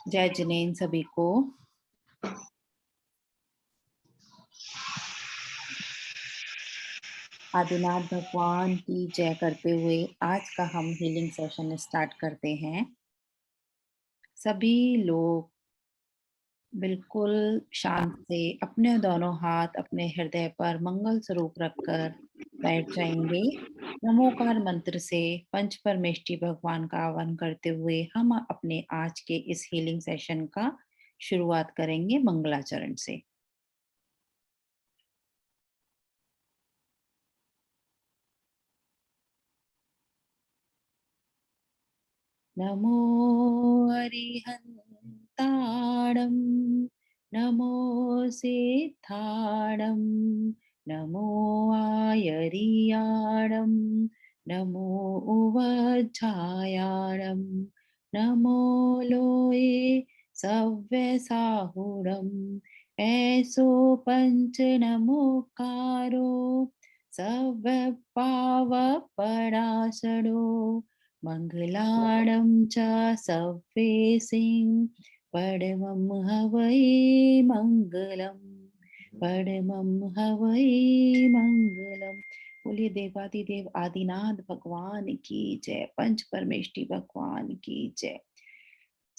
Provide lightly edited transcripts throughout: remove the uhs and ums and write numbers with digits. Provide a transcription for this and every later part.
जय जिनेन सभी को। आदिनाथ भगवान की जय करते हुए आज का हम हीलिंग सेशन स्टार्ट करते हैं। सभी लोग बिल्कुल शांत से अपने दोनों हाथ अपने हृदय पर मंगल स्वरूप रखकर बैठ जाएंगे। नमोकार मंत्र से पंच परमेष्टि भगवान का आह्वान करते हुए हम अपने आज के इस हीलिंग सेशन का शुरुआत करेंगे मंगलाचरण से। नमो अरिहन्ताणं नमो सिद्धाणं नमो आयरियाणं नमो उवज्झायाणं नमो लोये सव्यसाहुरं ऐसो पंच नमोकारो सव्यपावपराशरो मंगलाणं च सव्येसिं परमं हवै मंगलम परमं हवै मंगलम। बोलिए देवादिदेव आदिनाथ भगवान की जय, पंच परमेष्टि भगवान की जय।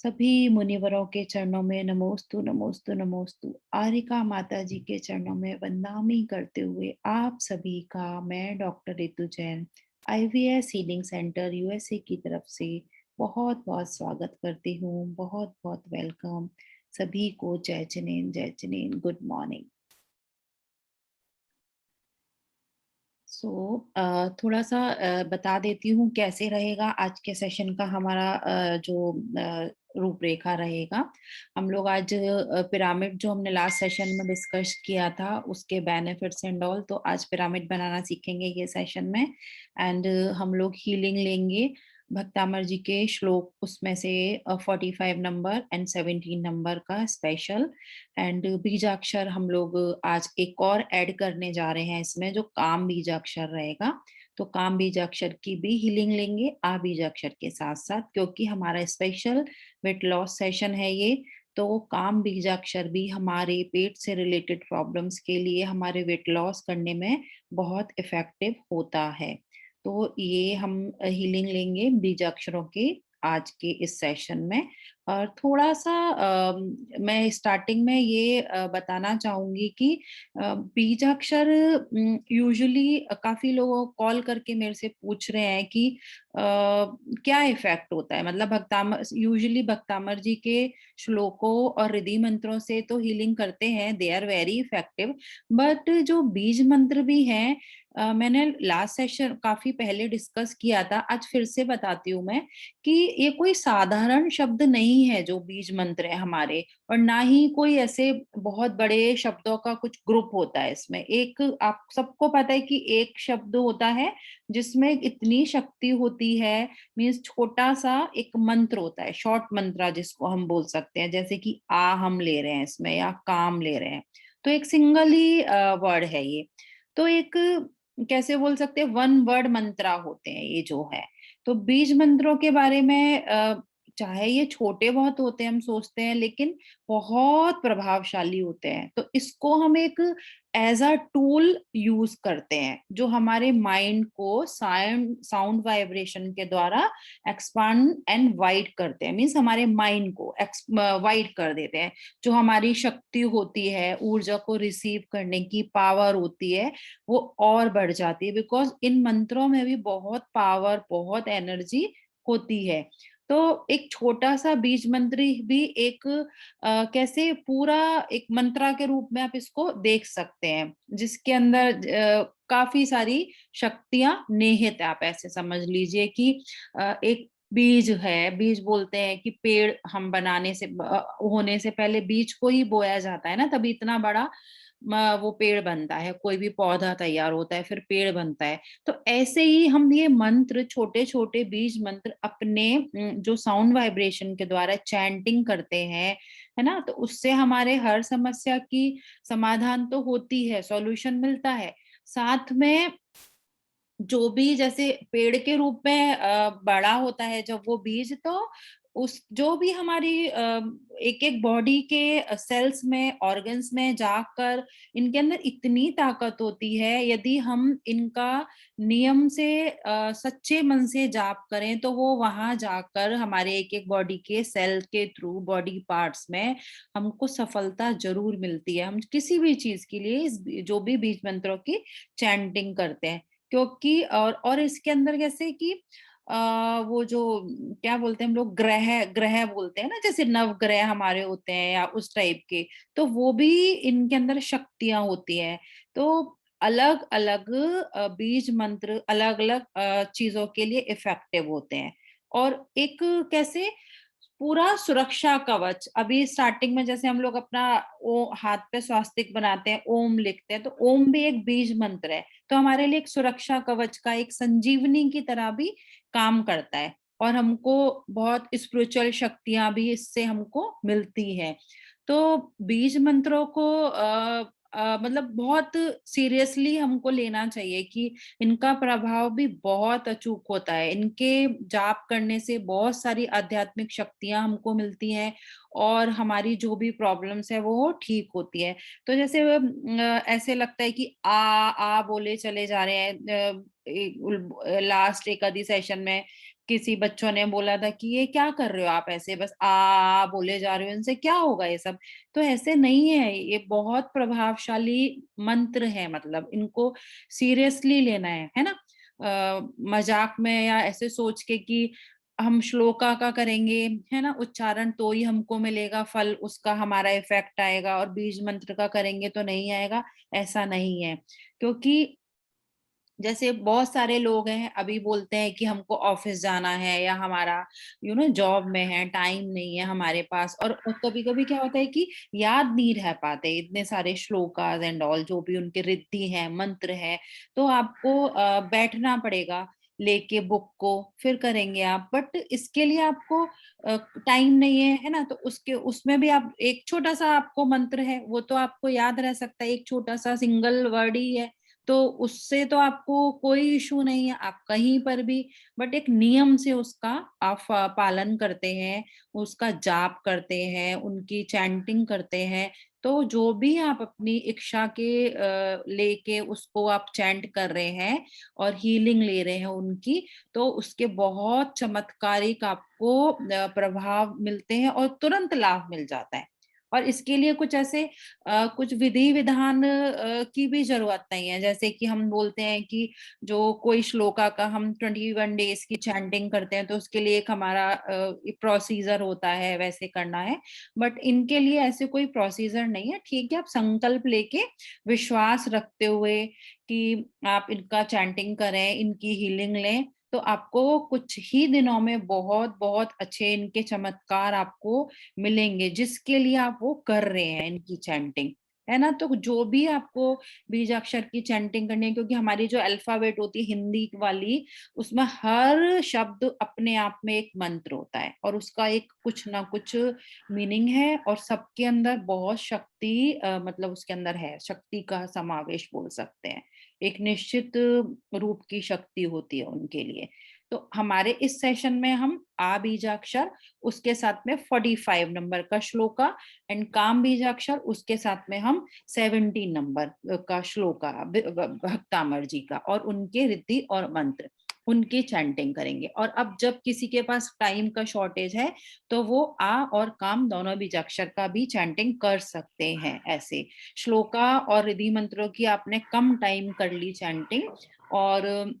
सभी मुनिवरों के चरणों में नमोस्तु नमोस्तु नमोस्तु। आरिका माता जी के चरणों में वंदनामी करते हुए आप सभी का मैं doctor Ritu Jain IVS healing centre USA की तरफ से बहुत बहुत स्वागत करती हूँ। बहुत बहुत वेलकम सभी को। जय जय जिनेन, गुड मॉर्निंग। थोड़ा सा बता देती हूँ कैसे रहेगा आज के सेशन का हमारा जो रूपरेखा रहेगा। हम लोग आज पिरामिड जो हमने लास्ट सेशन में डिस्कस किया था उसके बेनिफिट्स एंड ऑल, तो आज पिरामिड बनाना सीखेंगे ये सेशन में। एंड हम लोग हीलिंग लेंगे भक्तामर जी के श्लोक, उसमें से 45 नंबर एंड 17 नंबर का स्पेशल। एंड बीजाक्षर हम लोग आज एक और ऐड करने जा रहे हैं इसमें, जो काम बीजाक्षर रहेगा। तो काम बीजाक्षर की भी हीलिंग लेंगे आ बीजाक्षर के साथ साथ, क्योंकि हमारा स्पेशल वेट लॉस सेशन है ये। तो काम बीजाक्षर भी हमारे पेट से रिलेटेड प्रॉब्लम्स के लिए, हमारे वेट लॉस करने में बहुत इफेक्टिव होता है। तो ये हम हीलिंग लेंगे बीजाक्षरों के आज के इस सेशन में। और थोड़ा सा मैं स्टार्टिंग में ये बताना चाहूंगी कि बीजाक्षर यूजुअली काफी लोग कॉल करके मेरे से पूछ रहे हैं कि क्या इफेक्ट होता है। मतलब भक्तामर यूजुअली भक्तामर जी के श्लोकों और रिद्धि मंत्रों से तो हीलिंग करते हैं, they are very effective. But जो बीज मंत्र भी हैं, मैंने लास्ट सेशन काफी पहले डिस्कस किया था, आज फिर से बताती हूँ मैं कि ये कोई साधारण शब्द नहीं है जो बीज मंत्र है हमारे, और ना ही कोई ऐसे बहुत बड़े शब्दों का कुछ ग्रुप होता है इसमें। एक आप सबको पता है कि एक शब्द होता है जिसमें इतनी शक्ति होती है। मीन्स छोटा सा एक मंत्र होता है, शॉर्ट मंत्र जिसको हम बोल सकते हैं, जैसे कि आ हम ले रहे हैं इसमें या काम ले रहे हैं, तो एक सिंगल ही वर्ड है ये। तो एक कैसे बोल सकते हैं, वन वर्ड मंत्रा होते हैं ये जो है। तो बीज मंत्रों के बारे में चाहे ये छोटे बहुत होते हैं हम सोचते हैं, लेकिन बहुत प्रभावशाली होते हैं। तो इसको हम एक एज अ टूल यूज करते हैं, जो हमारे माइंड को साउंड वाइब्रेशन के द्वारा एक्सपांड एंड वाइड करते हैं। मीन्स हमारे माइंड को वाइड कर देते हैं। जो हमारी शक्ति होती है, ऊर्जा को रिसीव करने की पावर होती है, वो और बढ़ जाती है। बिकॉज इन मंत्रों में भी बहुत पावर, बहुत एनर्जी होती है। तो एक छोटा सा बीज मंत्र भी एक कैसे पूरा एक मंत्रा के रूप में आप इसको देख सकते हैं, जिसके अंदर काफी सारी शक्तियां निहित है। आप ऐसे समझ लीजिए कि एक बीज है, बीज बोलते हैं कि पेड़ हम बनाने से होने से पहले बीज को ही बोया जाता है ना, तभी इतना बड़ा वो पेड़ बनता है। कोई भी पौधा तैयार होता है फिर पेड़ बनता है। तो ऐसे ही हम ये मंत्र, छोटे छोटे बीज मंत्र अपने जो साउंड वाइब्रेशन के द्वारा चैंटिंग करते हैं, है ना, तो उससे हमारे हर समस्या की समाधान तो होती है, सॉल्यूशन मिलता है। साथ में जो भी जैसे पेड़ के रूप में बड़ा होता है जब वो बीज, तो उस जो भी हमारी एक एक बॉडी के सेल्स में, ऑर्गन्स में जाकर इनके अंदर इतनी ताकत होती है, यदि हम इनका नियम से सच्चे मन से जाप करें तो वो वहां जाकर हमारे एक एक बॉडी के सेल के थ्रू, बॉडी पार्ट्स में हमको सफलता जरूर मिलती है। हम किसी भी चीज के लिए जो भी बीज मंत्रों की चैंटिंग करते हैं, क्योंकि और इसके अंदर कैसे कि वो जो क्या बोलते हैं हम लोग, ग्रह ग्रह बोलते हैं ना, जैसे नवग्रह हमारे होते हैं या उस टाइप के, तो वो भी इनके अंदर शक्तियां होती हैं। तो अलग अलग बीज मंत्र अलग अलग चीजों के लिए इफेक्टिव होते हैं। और एक कैसे पूरा सुरक्षा कवच, अभी स्टार्टिंग में जैसे हम लोग अपना हाथ पे स्वास्तिक बनाते हैं, ओम लिखते हैं, तो ओम भी एक बीज मंत्र है, तो हमारे लिए एक सुरक्षा कवच का, एक संजीवनी की तरह भी काम करता है। और हमको बहुत स्पिरिचुअल शक्तियां भी इससे हमको मिलती है। तो बीज मंत्रों को मतलब बहुत सीरियसली हमको लेना चाहिए कि इनका प्रभाव भी बहुत अचूक होता है। इनके जाप करने से बहुत सारी आध्यात्मिक शक्तियां हमको मिलती हैं और हमारी जो भी प्रॉब्लम्स है वो ठीक होती है। तो जैसे ऐसे लगता है कि आ बोले चले जा रहे हैं। लास्ट एक आधी सेशन में किसी बच्चों ने बोला था कि ये क्या कर रहे हो आप, ऐसे बस बोले जा रहे हो, इनसे क्या होगा ये सब। तो ऐसे नहीं है, ये बहुत प्रभावशाली मंत्र है, मतलब इनको सीरियसली लेना है ना। मजाक में या ऐसे सोच के कि हम श्लोका का करेंगे, है ना, उच्चारण, तो ही हमको मिलेगा फल, उसका हमारा इफेक्ट आएगा, और बीज मंत्र का करेंगे तो नहीं आएगा, ऐसा नहीं है। क्योंकि जैसे बहुत सारे लोग हैं अभी बोलते हैं कि हमको ऑफिस जाना है या हमारा जॉब में है, टाइम नहीं है हमारे पास, और कभी कभी क्या होता है कि याद नहीं रह पाते इतने सारे श्लोकास एंड ऑल, जो भी उनके रिद्धि है, मंत्र है। तो आपको बैठना पड़ेगा लेके बुक को, फिर करेंगे आप, बट इसके लिए आपको टाइम नहीं है ना, तो उसके उसमें भी आप एक छोटा सा आपको मंत्र है वो तो आपको याद रह सकता है, एक छोटा सा सिंगल वर्ड ही है, तो उससे तो आपको कोई इशू नहीं है, आप कहीं पर भी, बट एक नियम से उसका आप पालन करते हैं, उसका जाप करते हैं, उनकी चैंटिंग करते हैं, तो जो भी आप अपनी इच्छा के लेके उसको आप चैंट कर रहे हैं और हीलिंग ले रहे हैं उनकी, तो उसके बहुत चमत्कारिक आपको प्रभाव मिलते हैं और तुरंत लाभ मिल जाता है। और इसके लिए कुछ ऐसे कुछ विधि विधान की भी जरूरत नहीं है। जैसे कि हम बोलते हैं कि जो कोई श्लोका का हम 21 डेज की चैंटिंग करते हैं, तो उसके लिए एक हमारा प्रोसीजर होता है, वैसे करना है। बट इनके लिए ऐसे कोई प्रोसीजर नहीं है। ठीक है, आप संकल्प लेके विश्वास रखते हुए कि आप इनका चैंटिंग करें, इनकी हीलिंग लें, तो आपको कुछ ही दिनों में बहुत बहुत अच्छे इनके चमत्कार आपको मिलेंगे, जिसके लिए आप वो कर रहे हैं इनकी चैंटिंग, है ना। तो जो भी आपको बीजाक्षर की चैंटिंग करनी है, क्योंकि हमारी जो अल्फाबेट होती है हिंदी वाली, उसमें हर शब्द अपने आप में एक मंत्र होता है और उसका एक कुछ ना कुछ मीनिंग है, और सबके अंदर बहुत शक्ति मतलब उसके अंदर है, शक्ति का समावेश बोल सकते हैं। एक निश्चित रूप की शक्ति होती है उनके लिए। तो हमारे इस सेशन में हम आ बीजाक्षर, उसके साथ में 45 नंबर का श्लोका, एंड काम बीजाक्षर, उसके साथ में हम 17 नंबर का श्लोका भक्तामर जी का, और उनके रिद्धि और मंत्र, उनकी चैंटिंग करेंगे। और अब जब किसी के पास टाइम का शॉर्टेज है, तो वो आ और काम दोनों बीजाक्षर का भी चैंटिंग कर सकते हैं। ऐसे श्लोका और रिद्धि मंत्रों की आपने कम टाइम कर ली चैंटिंग, और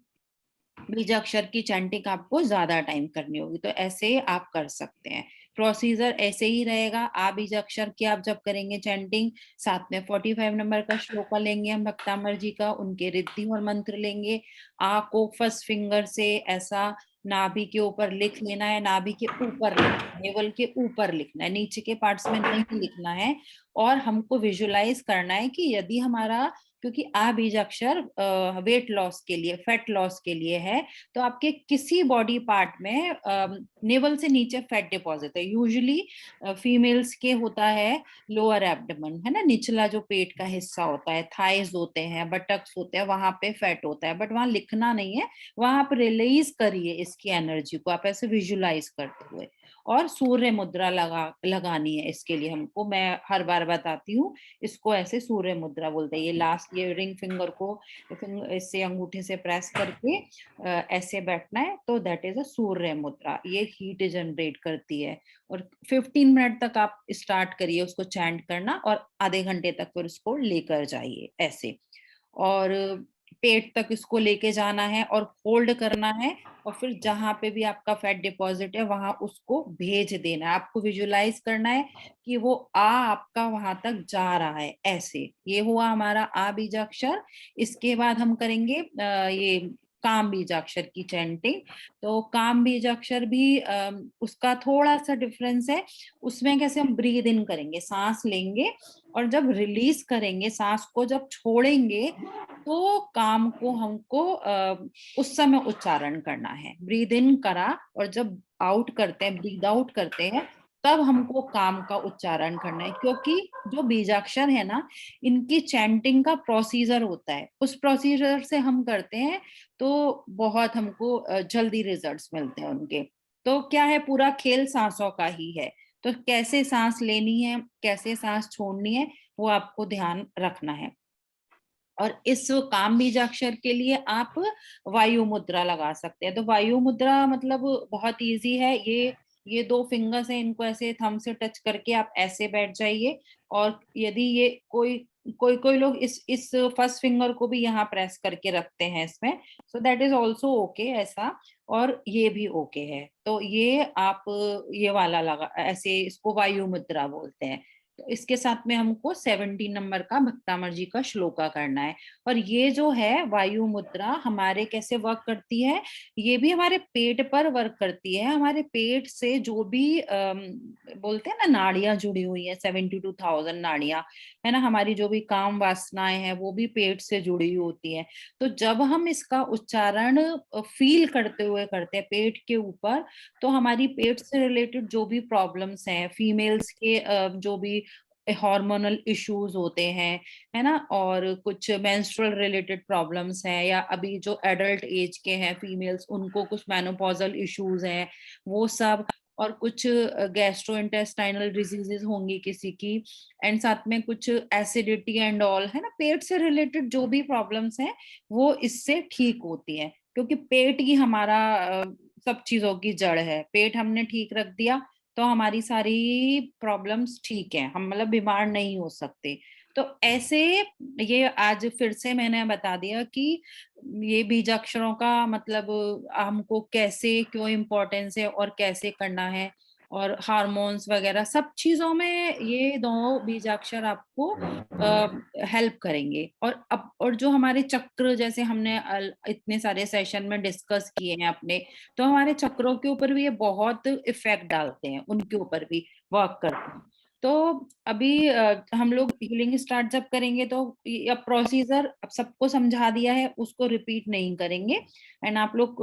बीजाक्षर की चैंटिंग आपको ज्यादा टाइम करनी होगी, तो ऐसे आप कर सकते हैं। प्रोसीजर ऐसे ही रहेगा। आ बीजाक्षर की आप जब करेंगे चैंटिंग, साथ में 45 नंबर का श्लोका लेंगे हम भक्तामर जी का, उनके रिद्धि और मंत्र लेंगे। आ को फर्स्ट फिंगर से ऐसा नाभि के ऊपर लिख लेना है, नाभि के ऊपर लिखना है, नेवल के ऊपर लिखना है, नीचे के पार्ट्स में नहीं लिखना है। और हमको विजुलाइज करना है कि यदि हमारा, क्योंकि आ बीजाक्षर वेट लॉस के लिए, फैट लॉस के लिए है। तो आपके किसी बॉडी पार्ट में नेवल से नीचे फैट डिपॉजिट है। यूजुअली फीमेल्स के होता है लोअर एब्डोमेन, है ना, निचला जो पेट का हिस्सा होता है, थाइज होते हैं, बटक्स होते हैं, वहां पे फैट होता है, बट वहां लिखना नहीं है। वहां आप रिलीज करिए इसकी एनर्जी को, आप ऐसे विजुलाइज करते हुए। और सूर्य मुद्रा लगानी है इसके लिए हमको, मैं हर बार बताती हूँ, इसको ऐसे सूर्य मुद्रा बोलते हैं। ये लास्ट, ये रिंग फिंगर को इससे अंगूठे से प्रेस करके ऐसे बैठना है, तो दैट इज अ सूर्य मुद्रा। ये हीट जनरेट करती है। और 15 मिनट तक आप स्टार्ट करिए उसको चैंट करना, और आधे घंटे तक फिर उसको लेकर जाइए ऐसे। और पेट तक इसको लेके जाना है और होल्ड करना है, और फिर जहां पे भी आपका फैट डिपॉजिट है वहां उसको भेज देना है। आपको विजुलाइज करना है कि वो आ आपका वहां तक जा रहा है ऐसे। ये हुआ हमारा आ बीजाक्षर। इसके बाद हम करेंगे ये काम बीजाक्षर की चैंटिंग। तो काम बीजाक्षर भी उसका थोड़ा सा डिफरेंस है। उसमें कैसे हम ब्रीद इन करेंगे, सांस लेंगे, और जब रिलीज करेंगे, सांस को जब छोड़ेंगे, तो काम को हमको उस समय उच्चारण करना है। ब्रीद इन करा और जब आउट करते हैं, ब्रीद आउट करते हैं, तब हमको काम का उच्चारण करना है। क्योंकि जो बीजाक्षर है ना, इनकी चैंटिंग का प्रोसीजर होता है, उस प्रोसीजर से हम करते हैं, तो बहुत हमको जल्दी रिजल्ट्स मिलते हैं उनके। तो क्या है, पूरा खेल सांसों का ही है। तो कैसे सांस लेनी है, कैसे सांस छोड़नी है, वो आपको ध्यान रखना है। और इस काम बीजाक्षर के लिए आप वायु मुद्रा लगा सकते हैं। तो वायु मुद्रा मतलब बहुत इजी है। ये दो फिंगर्स हैं, इनको ऐसे थंब से टच करके आप ऐसे बैठ जाइए। और यदि ये कोई कोई कोई लोग इस फर्स्ट फिंगर को भी यहाँ प्रेस करके रखते हैं इसमें, so that is also okay ऐसा। और ये भी ओके है। तो ये आप ये वाला लगा ऐसे, इसको वायु मुद्रा बोलते हैं। तो इसके साथ में हमको 17 नंबर का भक्तामर जी का श्लोका करना है। और ये जो है वायु मुद्रा हमारे कैसे वर्क करती है, ये भी हमारे पेट पर वर्क करती है। हमारे पेट से जो भी बोलते हैं ना, नाड़ियां जुड़ी हुई है, 72,000 नाड़ियां, है ना, हमारी जो भी काम वासनाएं हैं वो भी पेट से जुड़ी हुई होती है। तो जब हम इसका उच्चारण फील करते हुए करते हैं पेट के ऊपर, तो हमारी पेट से रिलेटेड जो भी प्रॉब्लम्स हैं, फीमेल्स के जो भी हार्मोनल इश्यूज होते हैं, है ना, और कुछ मेंस्ट्रुअल रिलेटेड प्रॉब्लम्स हैं, या अभी जो एडल्ट एज के हैं फीमेल्स, उनको कुछ मेनोपॉजल इश्यूज हैं, वो सब, और कुछ गैस्ट्रो इंटेस्टाइनल डिजीजेस होंगी किसी की, एंड साथ में कुछ एसिडिटी एंड ऑल, है ना, पेट से रिलेटेड जो भी प्रॉब्लम्स हैं वो इससे ठीक होती है। क्योंकि पेट ही हमारा सब चीजों की जड़ है। पेट हमने ठीक रख दिया तो हमारी सारी प्रॉब्लम्स ठीक है, हम मतलब बीमार नहीं हो सकते। तो ऐसे ये आज फिर से मैंने बता दिया कि ये बीजाक्षरों का मतलब हमको कैसे, क्यों इम्पोर्टेंस है और कैसे करना है, और हार्मोन्स वगैरह सब चीजों में ये दो बीजाक्षर आपको हेल्प करेंगे। और अब और जो हमारे चक्र, जैसे हमने इतने सारे सेशन में डिस्कस किए हैं अपने, तो हमारे चक्रों के ऊपर भी ये बहुत इफेक्ट डालते हैं, उनके ऊपर भी वर्क करते हैं। तो अभी हम लोग हीलिंग स्टार्ट जब करेंगे, तो अब प्रोसीजर अब सबको समझा दिया है, उसको रिपीट नहीं करेंगे। एंड आप लोग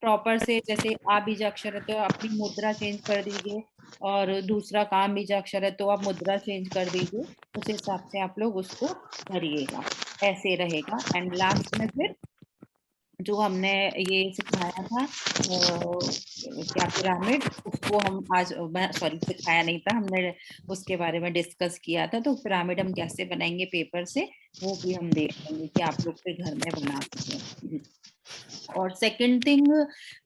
प्रॉपर से, जैसे आ बीजाक्षर है तो अपनी मुद्रा चेंज कर दीजिए, और दूसरा काम बीजाक्षर है तो आप मुद्रा चेंज कर दीजिए। उस हिसाब से आप लोग उसको करिएगा, ऐसे रहेगा। एंड लास्ट में फिर जो हमने ये सिखाया था क्या, पिरामिड, उसको हम आज, सॉरी सिखाया नहीं था, हमने उसके बारे में डिस्कस किया था। तो पिरामिड हम कैसे बनाएंगे पेपर से, वो भी हम देख लेंगे कि आप लोग फिर घर में बना सकें। और सेकंड थिंग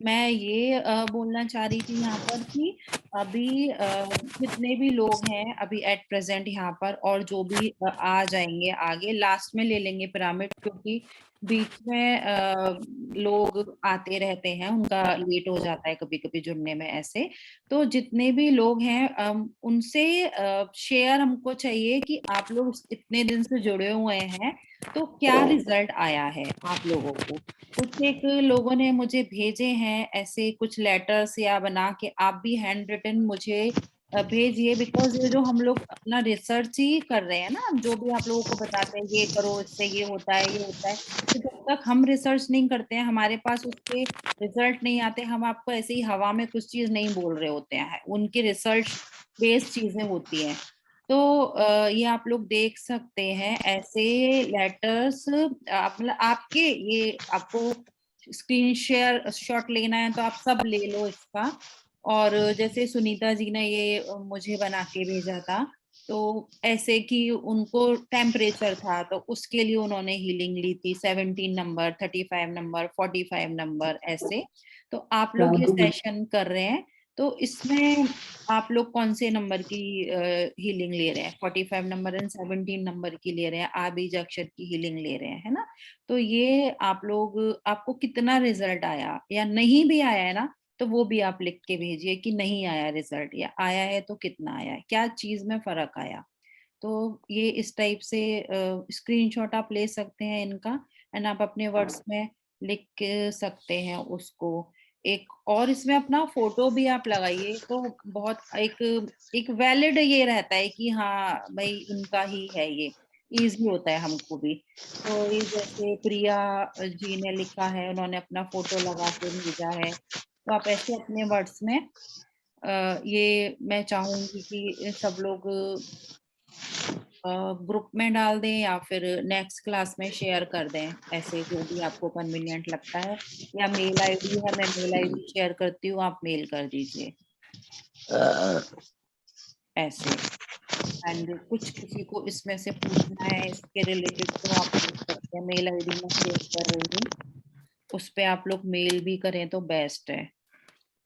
मैं ये बोलना चाह रही थी यहाँ पर कि अभी जितने भी लोग हैं अभी एट प्रेजेंट यहाँ पर, और जो भी आ जाएंगे आगे, लास्ट में ले लेंगे पिरामिड, क्योंकि बीच में लोग आते रहते हैं, उनका लेट हो जाता है कभी कभी जुड़ने में ऐसे। तो जितने भी लोग हैं उनसे शेयर हमको चाहिए कि आप लोग इतने दिन से जुड़े हुए हैं, तो क्या रिजल्ट आया है आप लोगों को। कुछ एक लोगों ने मुझे भेजे हैं ऐसे कुछ लेटर्स या बना के, आप भी हैंड रिटन मुझे भेजिए, बिकॉज ये जो हम लोग अपना रिसर्च ही कर रहे हैं ना, हम जो भी आप लोगों को बताते हैं ये करो इससे ये होता है ये होता है, तो जब तक हम रिसर्च नहीं करते हैं, हमारे पास उसके रिजल्ट नहीं आते, हम आपको ऐसे ही हवा में कुछ चीज नहीं बोल रहे होते हैं, उनकी रिसर्च बेस्ड चीजें होती हैं। तो ये आप लोग देख सकते हैं ऐसे लेटर्स, आप मतलब आपके ये आपको स्क्रीन शेयर शॉट लेना है तो आप सब ले लो इसका। और जैसे सुनीता जी ने ये मुझे बना के भेजा था, तो ऐसे कि उनको टेम्परेचर था तो उसके लिए उन्होंने हीलिंग ली थी, 17 नंबर, 35 नंबर, 45 नंबर ऐसे। तो आप लोग ये सेशन कर रहे हैं, तो इसमें आप लोग कौन से नंबर की हीलिंग ले रहे हैं? 45 नंबर एंड 17 नंबर की ले रहे हैं, आ बीज अक्षर की हीलिंग ले रहे हैं, है ना? तो ये आप लोग, आपको कितना रिजल्ट आया या नहीं भी आया है ना, तो वो भी आप लिख के भेजिए कि नहीं आया रिजल्ट, या आया है तो कितना आया है, क्या चीज में फर्क आया। तो ये इस टाइप से स्क्रीनशॉट आप ले सकते हैं इनका, एंड आप अपने वर्ड्स में लिख के सकते हैं उसको। एक और इसमें अपना फोटो भी आप लगाइए, तो बहुत एक एक वैलिड ये रहता है कि हाँ भाई इनका ही है ये, इजी होता है हमको भी। तो ये जैसे प्रिया जी ने लिखा है, उन्होंने अपना फोटो लगा के भेजा है, तो आप ऐसे अपने वर्ड्स में ये मैं चाहूंगी कि सब लोग ग्रुप में डाल दें या फिर नेक्स्ट क्लास में शेयर कर दें, ऐसे जो भी आपको कन्वीनियंट लगता है, या मेल आईडी है, मैं मेल आईडी शेयर करती हूँ, आप मेल कर दीजिए ऐसे। एंड कुछ किसी को इसमें से पूछना है इसके रिलेटेड तो आप पूछ सकते हैं, मेल आईडी मैं सेव कर रही हूँ, उस पे आप लोग मेल भी करें तो बेस्ट है।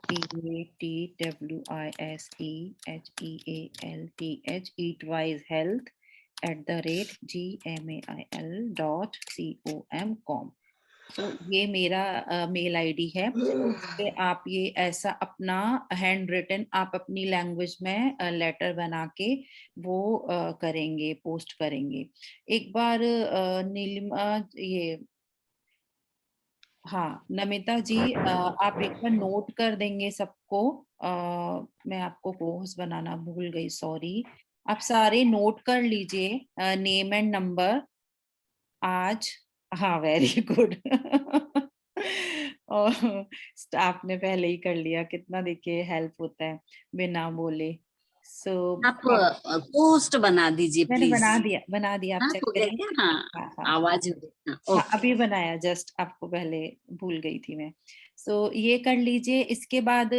TATWISEHEALTH eatwise health @gmail.com। तो ये मेरा मेल आईडी है, इस पे आप ये ऐसा अपना हैंड रिटन आप अपनी लैंग्वेज में लेटर बना के वो करेंगे, पोस्ट करेंगे। एक बार नीलिमा ये, हाँ नमिता जी, आप एक बार नोट कर देंगे सबको। मैं आपको कोर्स बनाना भूल गई, सॉरी। आप सारे नोट कर लीजिए नेम एंड नंबर आज। हाँ वेरी गुड और स्टाफ ने पहले ही कर लिया, कितना देखिए हेल्प होता है बिना बोले। सो आप पोस्ट बना दीजिए मैंने प्लीज। बना दिया, आप हाँ चेक हो गया करिए। क्या? हाँ, हाँ हाँ हाँ आवाज हाँ, हाँ, ओके। अभी बनाया जस्ट, आपको पहले भूल गई थी मैं। सो ये कर लीजिए, इसके बाद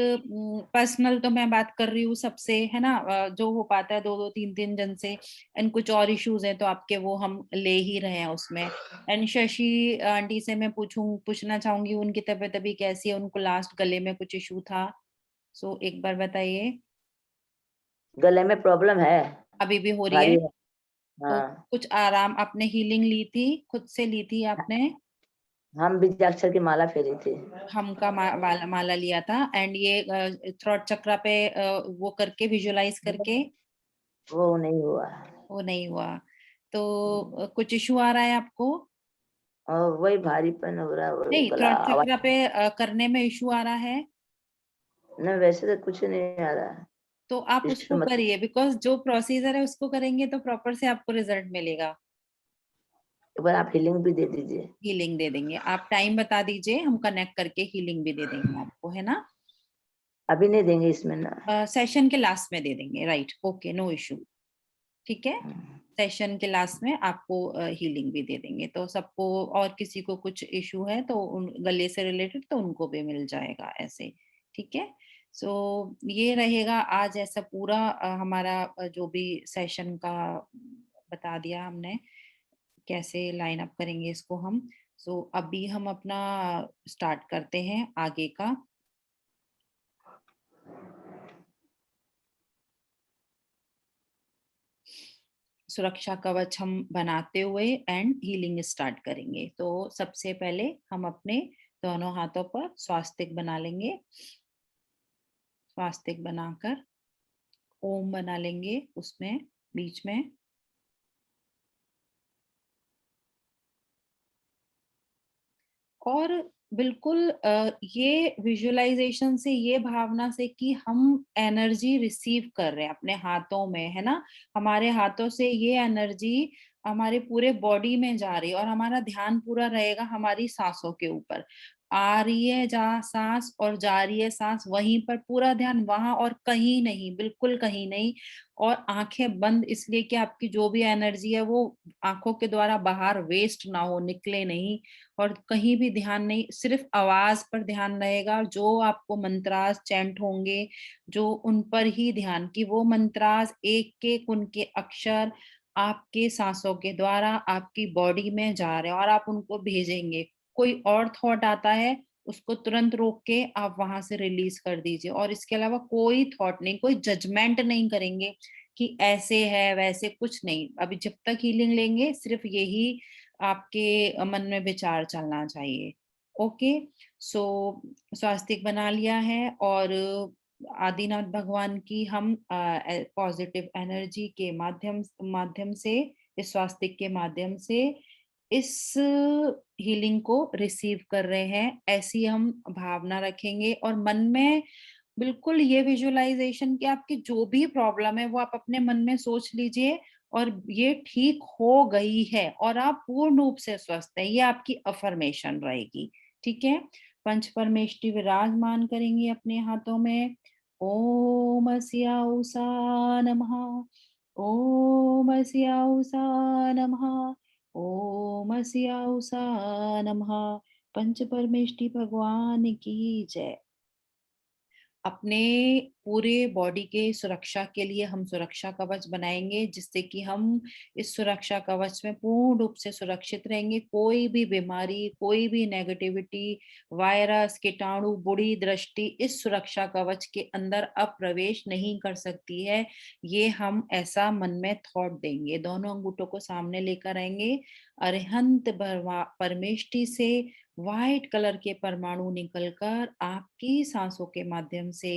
पर्सनल तो मैं बात कर रही हूँ सबसे, है ना, जो हो पाता है दो दो तीन तीन जन से। एंड कुछ और इश्यूज हैं तो आपके वो हम ले ही रहे हैं उसमें। एंड शशि आंटी से मैं पूछना चाहूंगी उनकी तबीयत अभी कैसी है, उनको लास्ट गले में कुछ इशू था, सो एक बार बताइए। गले में प्रॉब्लम है, अभी भी हो रही भारी है? है। तो हाँ, कुछ आराम, आपने हीलिंग ली थी, खुद से ली थी आपने? हम बीजाक्षर की माला फेरी थी। हमका माला लिया था, एंड ये थ्रोट चक्रा पे वो करके विजुलाइज करके वो नहीं हुआ, वो नहीं हुआ। तो कुछ इशू आ रहा है आपको? और वही भारीपन हो रहा है, वो नहीं, गला थ्रोट आवाज। चक्रा पे करने में इशू आ रहा है, न वैसे तो कुछ नहीं आ रहा है, तो आप इश्यू उसको मत। करिए, बिकॉज जो प्रोसीजर है उसको करेंगे तो प्रॉपर से आपको रिजल्ट मिलेगा। एक बार आप हीलिंग भी दे दीजिए। हीलिंग दे देंगे, आप टाइम बता दीजिए, हम कनेक्ट करके हीलिंग भी दे देंगे आपको, है ना? अभी नहीं देंगे इसमें ना। सेशन के लास्ट में दे देंगे, राइट, ओके, नो इशू। ठीक है, सेशन के लास्ट में आपको हीलिंग भी दे देंगे, तो सबको, और किसी को कुछ इशू है तो उन गले से रिलेटेड तो उनको भी मिल जाएगा ऐसे। ठीक है, सो ये रहेगा आज ऐसा पूरा हमारा जो भी सेशन का बता दिया हमने, कैसे लाइन अप करेंगे इसको हम। सो अभी हम अपना स्टार्ट करते हैं आगे का। सुरक्षा कवच हम बनाते हुए एंड हीलिंग स्टार्ट करेंगे। तो सबसे पहले हम अपने दोनों हाथों पर स्वास्तिक बना लेंगे, स्वास्तिक बनाकर ओम बना लेंगे उसमें बीच में, और बिल्कुल ये विजुअलाइजेशन से, ये भावना से कि हम एनर्जी रिसीव कर रहे हैं अपने हाथों में, है ना? हमारे हाथों से ये एनर्जी हमारे पूरे बॉडी में जा रही है और हमारा ध्यान पूरा रहेगा हमारी सांसों के ऊपर। आ रही है जा सांस और जा रही है सांस, वहीं पर पूरा ध्यान, वहां और कहीं नहीं, बिल्कुल कहीं नहीं। और आंखें बंद इसलिए कि आपकी जो भी एनर्जी है वो आंखों के द्वारा बाहर वेस्ट ना हो, निकले नहीं। और कहीं भी ध्यान नहीं, सिर्फ आवाज पर ध्यान रहेगा। जो आपको मंत्रास चैंट होंगे, जो उन पर ही ध्यान, कि वो मंत्रास एक एक उनके अक्षर आपके सांसों के द्वारा आपकी बॉडी में जा रहे हैं और आप उनको भेजेंगे। कोई और थॉट आता है, उसको तुरंत रोक के आप वहां से रिलीज कर दीजिए। और इसके अलावा कोई थॉट नहीं, कोई जजमेंट नहीं करेंगे कि ऐसे है वैसे, कुछ नहीं। अभी जब तक हीलिंग लेंगे सिर्फ यही आपके मन में विचार चलना चाहिए। ओके। सो स्वास्तिक बना लिया है और आदिनाथ भगवान की हम पॉजिटिव एनर्जी के माध्यम माध्यम से, इस स्वास्तिक के माध्यम से इस हीलिंग को रिसीव कर रहे हैं, ऐसी हम भावना रखेंगे। और मन में बिल्कुल ये विजुअलाइजेशन कि आपकी जो भी प्रॉब्लम है वो आप अपने मन में सोच लीजिए और ये ठीक हो गई है और आप पूर्ण रूप से स्वस्थ हैं, ये आपकी अफर्मेशन रहेगी। ठीक है। पंच परमेष्टि विराजमान करेंगी अपने हाथों में। ओम अस्याउसा नमः। ओम अस्याउसा नमः। ओम अस्याउसा नमः। पंच परमेष्टि भगवान की जय। अपने पूरे बॉडी के सुरक्षा के लिए हम सुरक्षा कवच बनाएंगे, जिससे कि हम इस सुरक्षा कवच में पूर्ण रूप से सुरक्षित रहेंगे। कोई भी बीमारी, कोई भी नेगेटिविटी, वायरस, कीटाणु, बुरी दृष्टि इस सुरक्षा कवच के अंदर अब प्रवेश नहीं कर सकती है। ये हम ऐसा मन में थॉट देंगे, दोनों अंगूठों को सामने लेकर आएंगे। अरिहंत परमेष्टि से व्हाइट कलर के परमाणु निकलकर आपकी सांसों के माध्यम से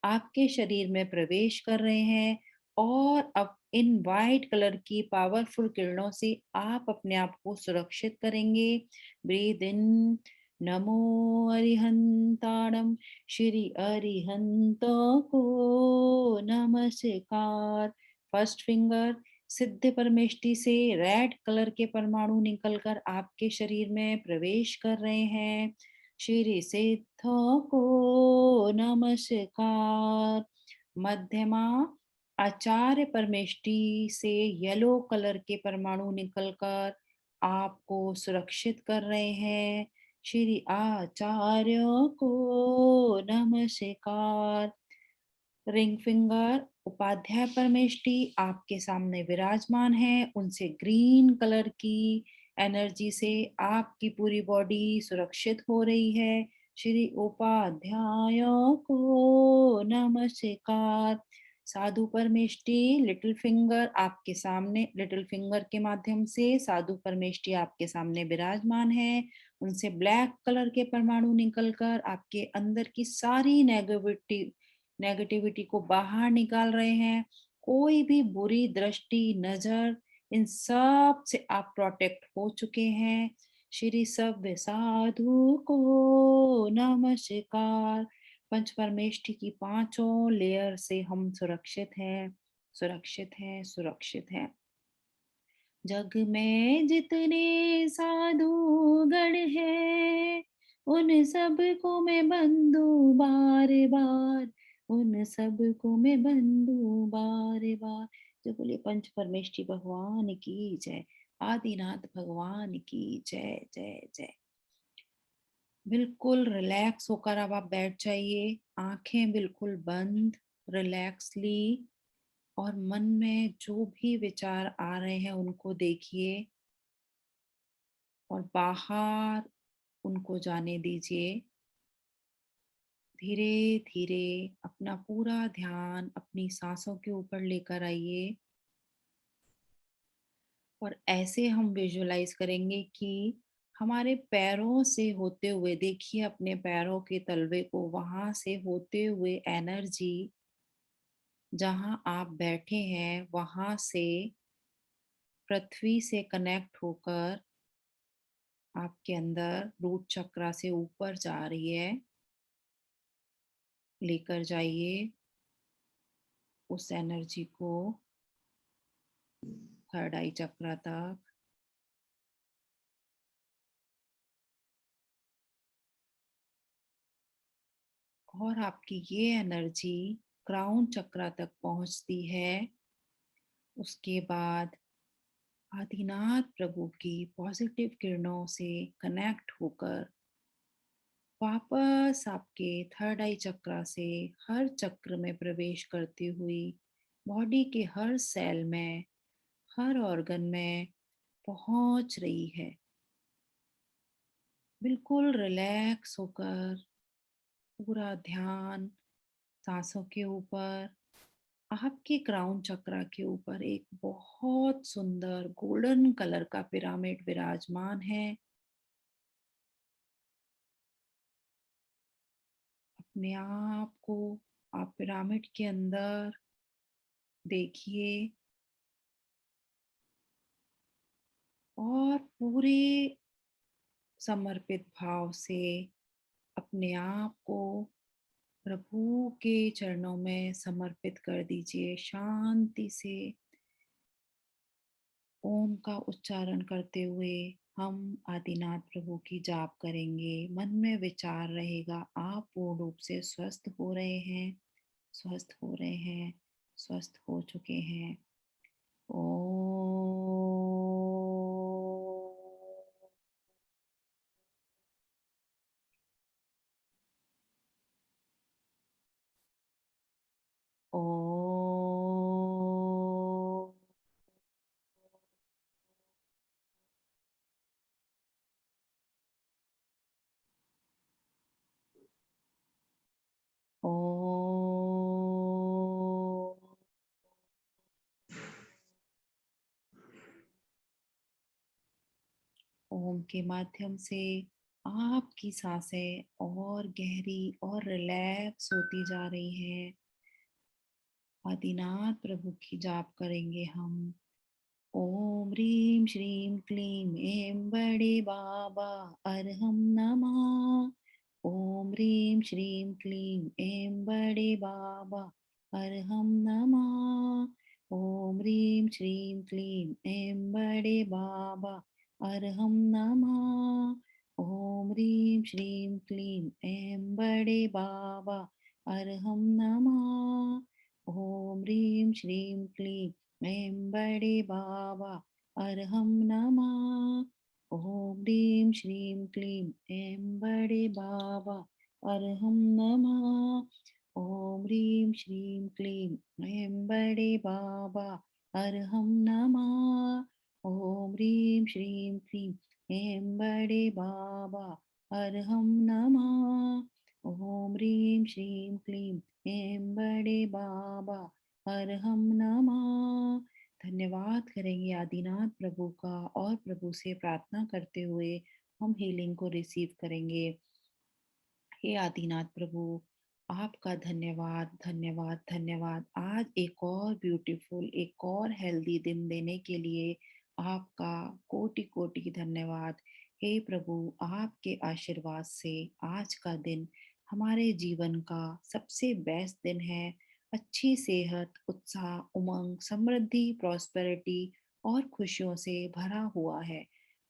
आपके शरीर में प्रवेश कर रहे हैं। और अब इन व्हाइट कलर की पावरफुल किरणों से आप अपने आप को सुरक्षित करेंगे। Breathe in. नमो अरिहंताणम। श्री अरिहंत को नमस्कार। First finger. सिद्ध परमेष्टि से रेड कलर के परमाणु निकलकर आपके शरीर में प्रवेश कर रहे हैं। श्री सिद्ध को नमस्कार। मध्यमा। आचार्य परमेष्टि से येलो कलर के परमाणु निकलकर आपको सुरक्षित कर रहे हैं। श्री आचार्य को नमस्कार। Ring finger. उपाध्याय परमेष्टि आपके सामने विराजमान है, उनसे ग्रीन कलर की एनर्जी से आपकी पूरी बॉडी सुरक्षित हो रही है। श्री उपाध्याय को नमस्कार। साधु परमेष्टि लिटिल फिंगर आपके सामने, लिटिल फिंगर के माध्यम से साधु परमेष्टि आपके सामने विराजमान है। उनसे ब्लैक कलर के परमाणु निकलकर आपके अंदर की सारी नेगेटिविटी को बाहर निकाल रहे हैं। कोई भी बुरी दृष्टि, नजर, इन सब से आप प्रोटेक्ट हो चुके हैं। श्री सभ्य साधु को नमस्कार। पंच परमेष्टि की पांचों लेयर से हम सुरक्षित हैं, सुरक्षित हैं, सुरक्षित हैं। जग में जितने साधु गण हैं, उन सब को मैं बंदू बार बार, उन सब को मैं बंदू बार बार। जो बोले पंच परमेष्टि भगवान की जय। आदिनाथ भगवान की जय जय जय। बिल्कुल रिलैक्स होकर अब आप बैठ जाइए, आंखें बिल्कुल बंद, रिलैक्सली। और मन में जो भी विचार आ रहे हैं उनको देखिए और बाहर उनको जाने दीजिए। धीरे धीरे अपना पूरा ध्यान अपनी सांसों के ऊपर लेकर आइए और ऐसे हम विजुलाइज करेंगे कि हमारे पैरों से होते हुए, देखिए अपने पैरों के तलवे को, वहां से होते हुए एनर्जी जहां आप बैठे हैं वहां से पृथ्वी से कनेक्ट होकर आपके अंदर रूट चक्रा से ऊपर जा रही है। लेकर जाइए उस एनर्जी को थर्ड आई चक्रा तक। और आपकी ये एनर्जी क्राउन चक्रा तक पहुंचती है। उसके बाद आदिनाथ प्रभु की पॉजिटिव किरणों से कनेक्ट होकर वापस आपके थर्ड आई चक्रा से हर चक्र में प्रवेश करती हुई बॉडी के हर सेल में, हर ऑर्गन में पहुंच रही है। बिल्कुल रिलैक्स होकर पूरा ध्यान सांसों के ऊपर, आपके क्राउन चक्रा के ऊपर एक बहुत सुंदर गोल्डन कलर का पिरामिड विराजमान है। अपने आप को आप पिरामिड के अंदर देखिए और पूरे समर्पित भाव से अपने आप को प्रभु के चरणों में समर्पित कर दीजिए। शांति से ओम का उच्चारण करते हुए हम आदिनाथ प्रभु की जाप करेंगे। मन में विचार रहेगा, आप पूर्ण रूप से स्वस्थ हो रहे हैं, स्वस्थ हो रहे हैं, स्वस्थ हो चुके हैं। ओम ओम ओम। ओम के माध्यम से आपकी सांसें और गहरी और रिलैक्स होती जा रही हैं। आदिनाथ प्रभु की जाप करेंगे हम। ओम ह्रीं श्रीं क्लीं ऐं बड़े बाबा अरहम नमः। ओम ह्रीं श्रीं क्लीं ऐं बड़े बाबा अरहम नमः। ओम ह्रीं श्रीं क्लीं ऐं बड़े बाबा अरहम नमः। ओम ह्रीं श्रीं क्लीं ऐं बड़े बाबा अरहम नमः। ओम ह्रीं श्रीं क्लीं ऐं बड़े बाबा अरहम नमः। ओम ह्रीं श्रीं क्लीं ऐं बड़े बाबा अरहम नमः। ओम ह्रीं श्रीं क्लीं ऐं बड़े बाबा अरहम नमः। ओम ह्रीं श्रीं क्लीं ऐं बड़े बाबा अरहम नमः। ओम ह्रीं श्रीं क्लीं ऐं बड़े बाबा अरहम नमः। धन्यवाद करेंगे आदिनाथ प्रभु का और प्रभु से प्रार्थना करते हुए हम हीलिंग को रिसीव करेंगे। हे आदिनाथ प्रभु, आपका धन्यवाद, धन्यवाद, धन्यवाद। आज एक और ब्यूटीफुल, एक और हेल्दी दिन देने के लिए आपका कोटि कोटि धन्यवाद। हे प्रभु, आपके आशीर्वाद से आज का दिन हमारे जीवन का सबसे बेस्ट दिन है। अच्छी सेहत, उत्साह, उमंग, समृद्धि, प्रॉस्पेरिटी और खुशियों से भरा हुआ है।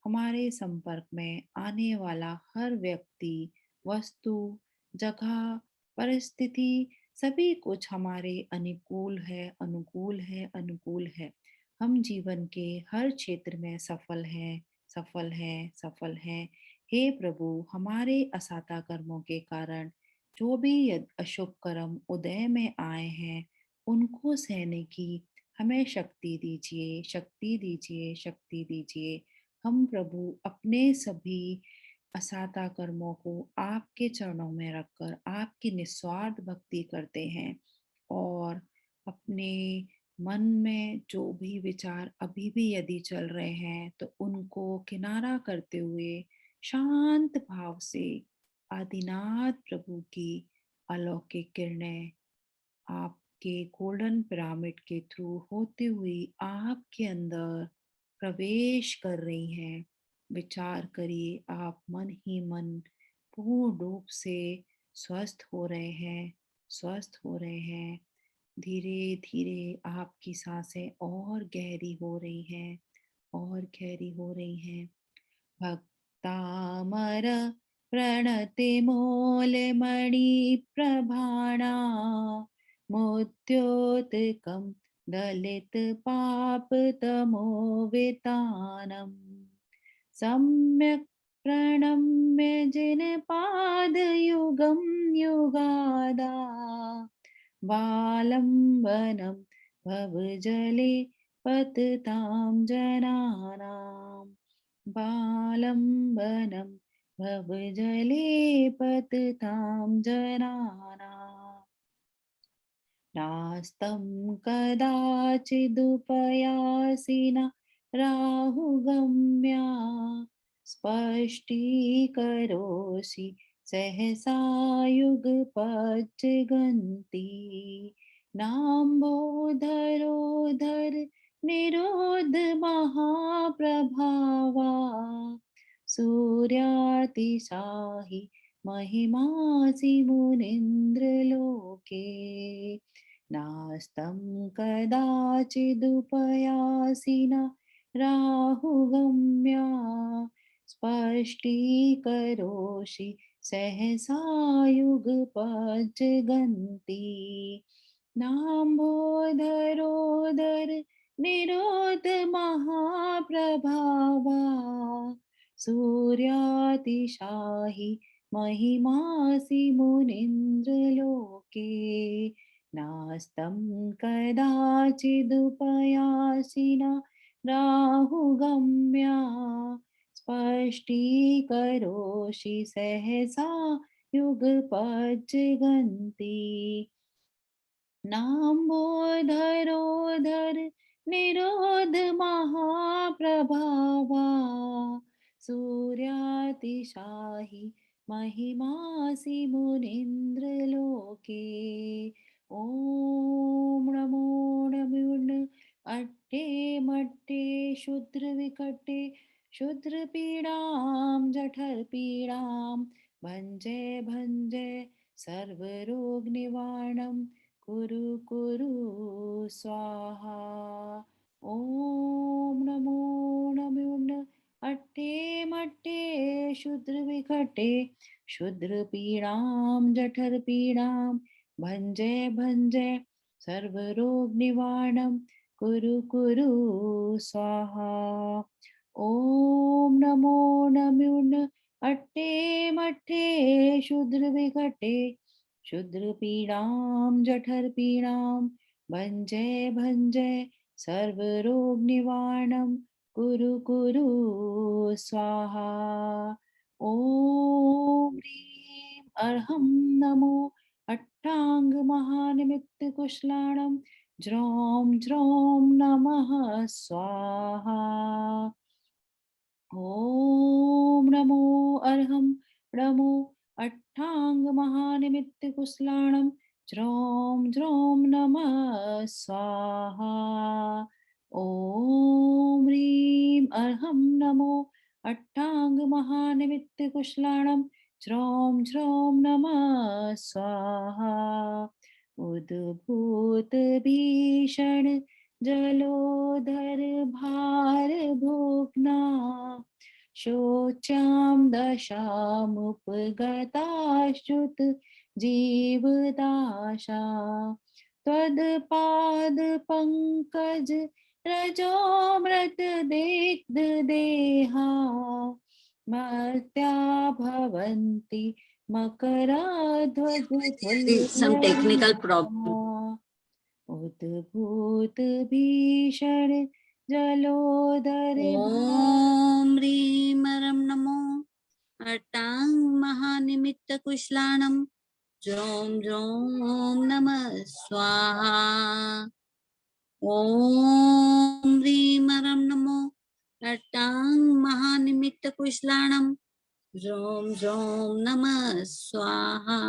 हमारे संपर्क में आने वाला हर व्यक्ति, वस्तु, जगह, परिस्थिति, सभी कुछ हमारे अनुकूल है, अनुकूल है, अनुकूल है। हम जीवन के हर क्षेत्र में सफल हैं, सफल हैं, सफल हैं। हे प्रभु, हमारे असाता कर्मों के कारण जो भी अशुभ कर्म उदय में आए हैं, उनको सहने की हमें शक्ति दीजिए, शक्ति दीजिए, शक्ति दीजिए। हम प्रभु अपने सभी असाता कर्मों को आपके चरणों में रखकर आपकी निस्वार्थ भक्ति करते हैं और अपने मन में जो भी विचार अभी भी यदि चल रहे हैं तो उनको किनारा करते हुए शांत भाव से आदिनाथ प्रभु की अलौकिक किरणें आपके गोल्डन पिरामिड के थ्रू होते हुए आपके अंदर प्रवेश कर रही हैं। विचार करिए आप मन ही मन पूर्ण रूप से स्वस्थ हो रहे हैं, स्वस्थ हो रहे हैं। धीरे धीरे आपकी सांसें और गहरी हो रही हैं, और गहरी हो रही हैं। भक्तामर प्रणतिमूलमणि प्रभाणा मुद्योतकं दलितपापतमोवितानम् सम्यक् प्रणम्य जिनपादयुगं युगादा बालम्बनं भवजले पततां जनानां बालम्बनं भवजले पततां जनानाम् नास्तं कदाचिदुपयासिना राहुगम्या स्पष्टीकरोषि सहसा युगपज्जगन्ति नाम्बोधरोधर निरोध महाप्रभावा सूर्यातिशाहि महिमासि मुनीन्द्रलोके नास्तं कदाचिदुपयासिना राहुगम्या स्पष्टीकरोषि सहसा युगपज्जगन्ति नाम्बोधरोदर निरोध महाप्रभावा सूर्यातिशाहि महिमासि मुनीन्द्रलोके नास्तं कदाचिदुपयासिना राहुगम्या स्पष्टीकरोषि सहसा युगपज्जगन्ति नाम्बोधरोधर निरोध महाप्रभावा सूर्यातिशाहि महिमासि मुनीन्द्रलोके ॐ नमो नमोऽर्न अट्टे मट्टे शूद्र विकटे शूद्र पीड़ां जठर पीड़ां भंजे भंजे सर्वरोग निवारणं कुरु कुरु स्वाहा ॐ नमो नमोऽर्न अट्टे मट्टे शूद्र विकटे शूद्र पीड़ां जठर पीड़ां भंजे भंजे सर्वरोग निवारणं कुरु कुरु स्वाहा ॐ नमो नमोऽर्न अट्टे मट्टे शूद्र विकटे शूद्र पीड़ां जठर पीड़ां भंजे भंजे सर्वरोग निवारणं कुरु कुरु स्वाहा ॐ ह्रीं अर्हं नमो अट्टांग महानिमित्त कुशलाणं ज्रों ज्रों नमः स्वाहा ॐ नमो अर्हं नमो अट्टांग महानिमित्त कुशलाणं ज्रों ज्रों नमः स्वाहा ॐ ह्रीं अर्हं नमो अट्टांग महानिमित्त कुशलाणं ज्रों ज्रों नमः स्वाहा उद्भूत भीषण जलोधर भार भोगना शोच्यां दशामुपगताश्च्युत जीवदाशा त्वत्पाद पंकज रजोमृत दिग्ध देहा मर्त्या भवन्ति मकराध्वज Some technical problem. उद्भूत भीषण जलोदर ॐ ह्रीं रं नमो अट्टां महानिमित्त कुशलाणं ज्रों ज्रों नमः स्वाहा ॐ ह्रीं रं नमो अट्टां महानिमित्त कुशलाणं ज्रों ज्रों नमः स्वाहा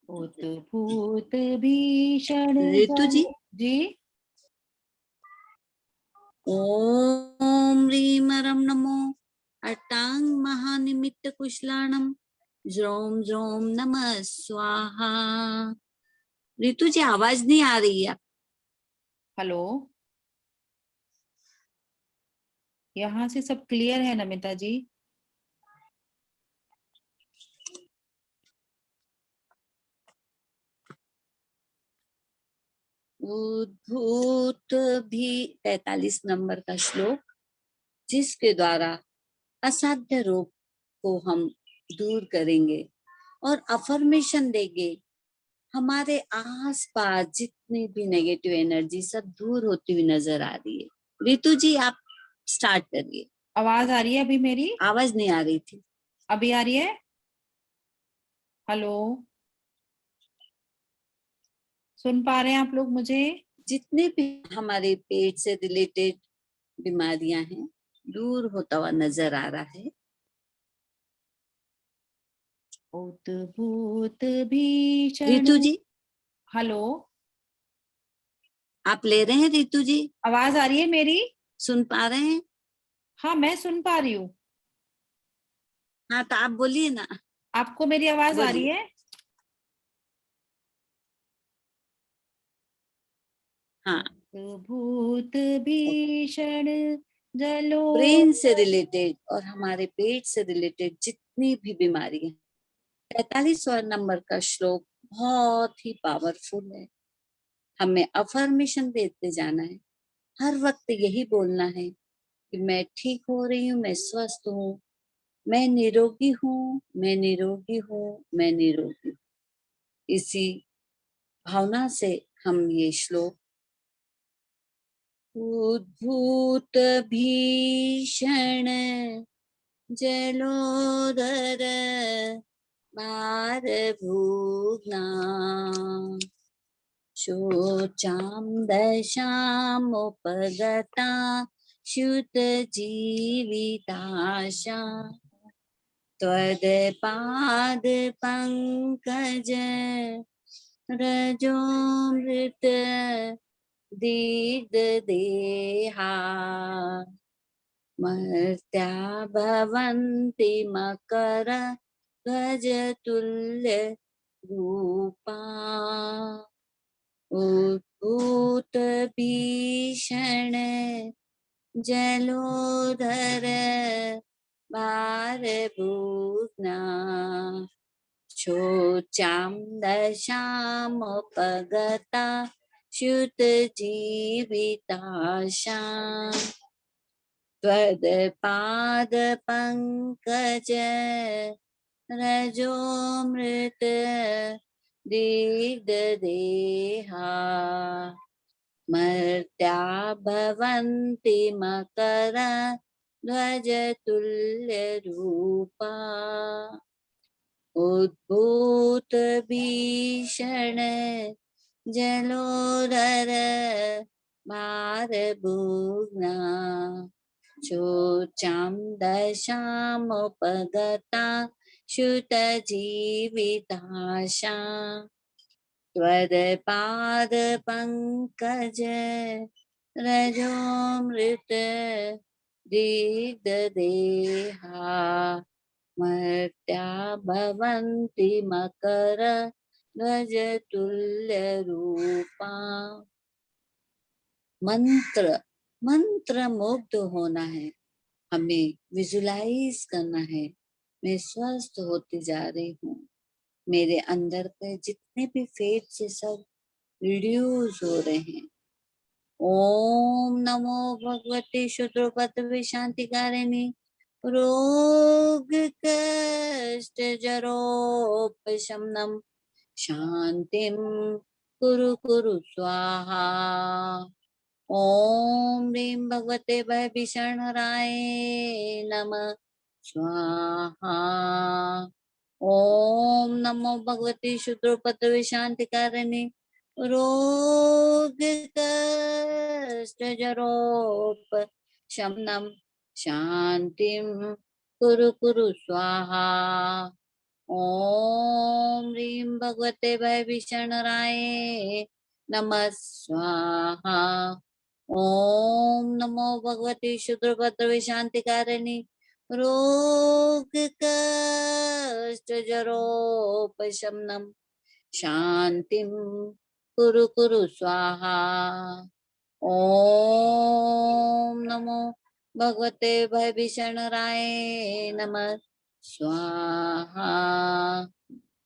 उद्भूत भीषण ऋतु जी जी ओम ह्रीं रं नमो अटांग महानिमित्त कुशलाणम ज्रोम ज्रोम नमः स्वाहा। रितु जी आवाज नहीं आ रही है। हेलो, यहाँ से सब क्लियर है नमिता जी? उद्भूत भी 45 नंबर का श्लोक, जिसके द्वारा असाध्य रोग को हम दूर करेंगे और अफर्मेशन देंगे। हमारे आसपास जितनी भी नेगेटिव एनर्जी सब दूर होती हुई नजर आ रही है। रितु जी आप स्टार्ट करिए। आवाज आ रही है अभी मेरी? आवाज नहीं आ रही थी। अभी आ रही है? हेलो, सुन पा रहे हैं आप लोग मुझे? जितने भी हमारे पेट से रिलेटेड बीमारियां हैं दूर होता हुआ नजर आ रहा है। उद्भूत भीषण। रितु जी हेलो, आप ले रहे हैं? रितु जी आवाज आ रही है मेरी? सुन पा रहे हैं? हाँ, मैं सुन पा रही हूँ। हाँ तो आप बोलिए ना। आपको मेरी आवाज आ रही बोलिए। है? हाँ, उद्भूत भीषण जलो। ब्रेन से रिलेटेड और हमारे पेट से रिलेटेड जितनी भी बीमारी है, 45वां नंबर का श्लोक बहुत ही पावरफुल है। हमें अफर्मेशन देते जाना है, हर वक्त यही बोलना है कि मैं ठीक हो रही हूँ, मैं स्वस्थ हूँ, मैं निरोगी हूँ, मैं निरोगी हूँ, मैं निरोगी हूँ। इसी भावना से हम ये श्लोक उद्भूत भीषण जलोदर भारभूग्ना शोचां दशामुपगता श्युतजीविताशा त्वदपादपङ्कज रजोमृत दीर्घदेहा मर्त्या भवन्ति मकर ध्वजतुल्य रूपा उद्भूत भीषण जलोदर भारभूग्ना शोचां दशामुपगता श्युतजीविताशा त्वदपादपङ्कज रजोमृत दीर्घदेहा मर्त्या भवन्ति मकर ध्वजतुल्यरूपा उद्भूत भीषण जलोदर भारभूग्ना शोचां दशामुपगता श्युतजीविताशा त्वदपादपङ्कज रजोमृत दीर्घदेहा मर्त्या भवन्ति मकर ध्वजतुल्यरूपा। मंत्र मुग्ध होना है, हमें विजुलाइज करना है। मैं स्वस्थ होती जा रही हूँ, मेरे अंदर के जितने भी फेट से सब रिड्यूस हो रहे हैं। ओम नमो भगवते शुद्रोपतवे शांतिकारिणी रोग कष्ट जरोपशमनम शांतिम कुरु कुरु स्वाहा। ओम ह्रीं भगवते भयभीषणहराय नमः स्वाहा। ओम नमो भगवते शुद्रोपतवे शांतिकारिणी रोग कष्ट जरोपशमनम शांतिम कुरु कुरु स्वाहा। ओम ह्रीं भगवते भयभीषणहराय नमः स्वाहा। ओम नमो भगवते शुद्रभद्रवे शांतिकारिणी रोग कष्ट जरोपशमनम शांतिम कुरु कुरु स्वाहा। ओम नमो भगवते भयभीषणराय नमः स्वाहा।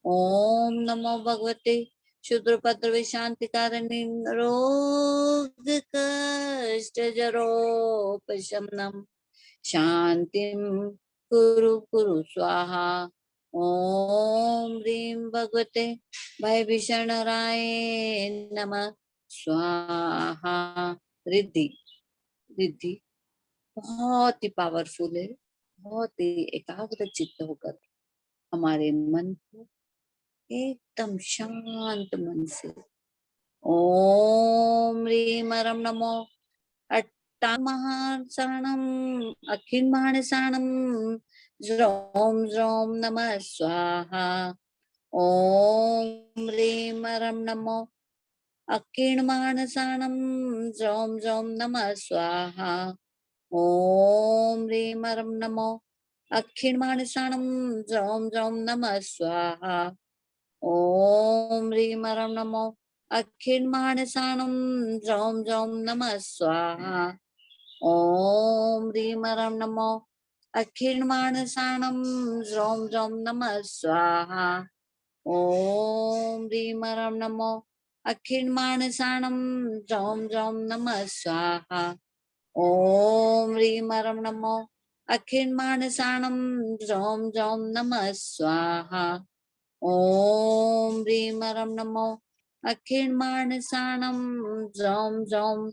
ओम नमो भगवते शुद्रभद्रवे शांतिकारिणी रोग कष्ट जरोपशमनम शांतिम कुरु कुरु स्वाहा। ओम ह्रीं भगवते भयभीषणराय नमः स्वाहा। रिद्धि रिद्धि बहुत ही पावरफुल है, बहुत ही एकाग्र चित्त होकर हमारे मन को एकदम शांत मन से ओम ह्रीं रम नमो अट्टामहासरणम अखिलमहासरणम ज्रोम ज्रोम नमः स्वाहा। ओम ह्रीं रम नमो अखिलमहासरणम ज्रोम ज्रोम नमः स्वाहा। ओम ह्रीं रम नमो अखिलमहासरणम ज्रोम ज्रोम नमः स्वाहा। ओम ह्रीं रम नमो अखिलमहासरणम ज्रोम ज्रोम नमः स्वाहा। ओम ह्रीं रम नमो अखिलमहासरणम ज्रोम ज्रोम नमः स्वाहा। ओम ह्रीं रम नमो अखिलमहासरणम ज्रोम ज्रोम नमः स्वाहा। ओम ह्रीं रम नमो अखिलमहासरणम ज्रोम ज्रोम नमः स्वाहा। ओम ह्रीं रम नमो अखिलमहासरणम ज्रोम ज्रोम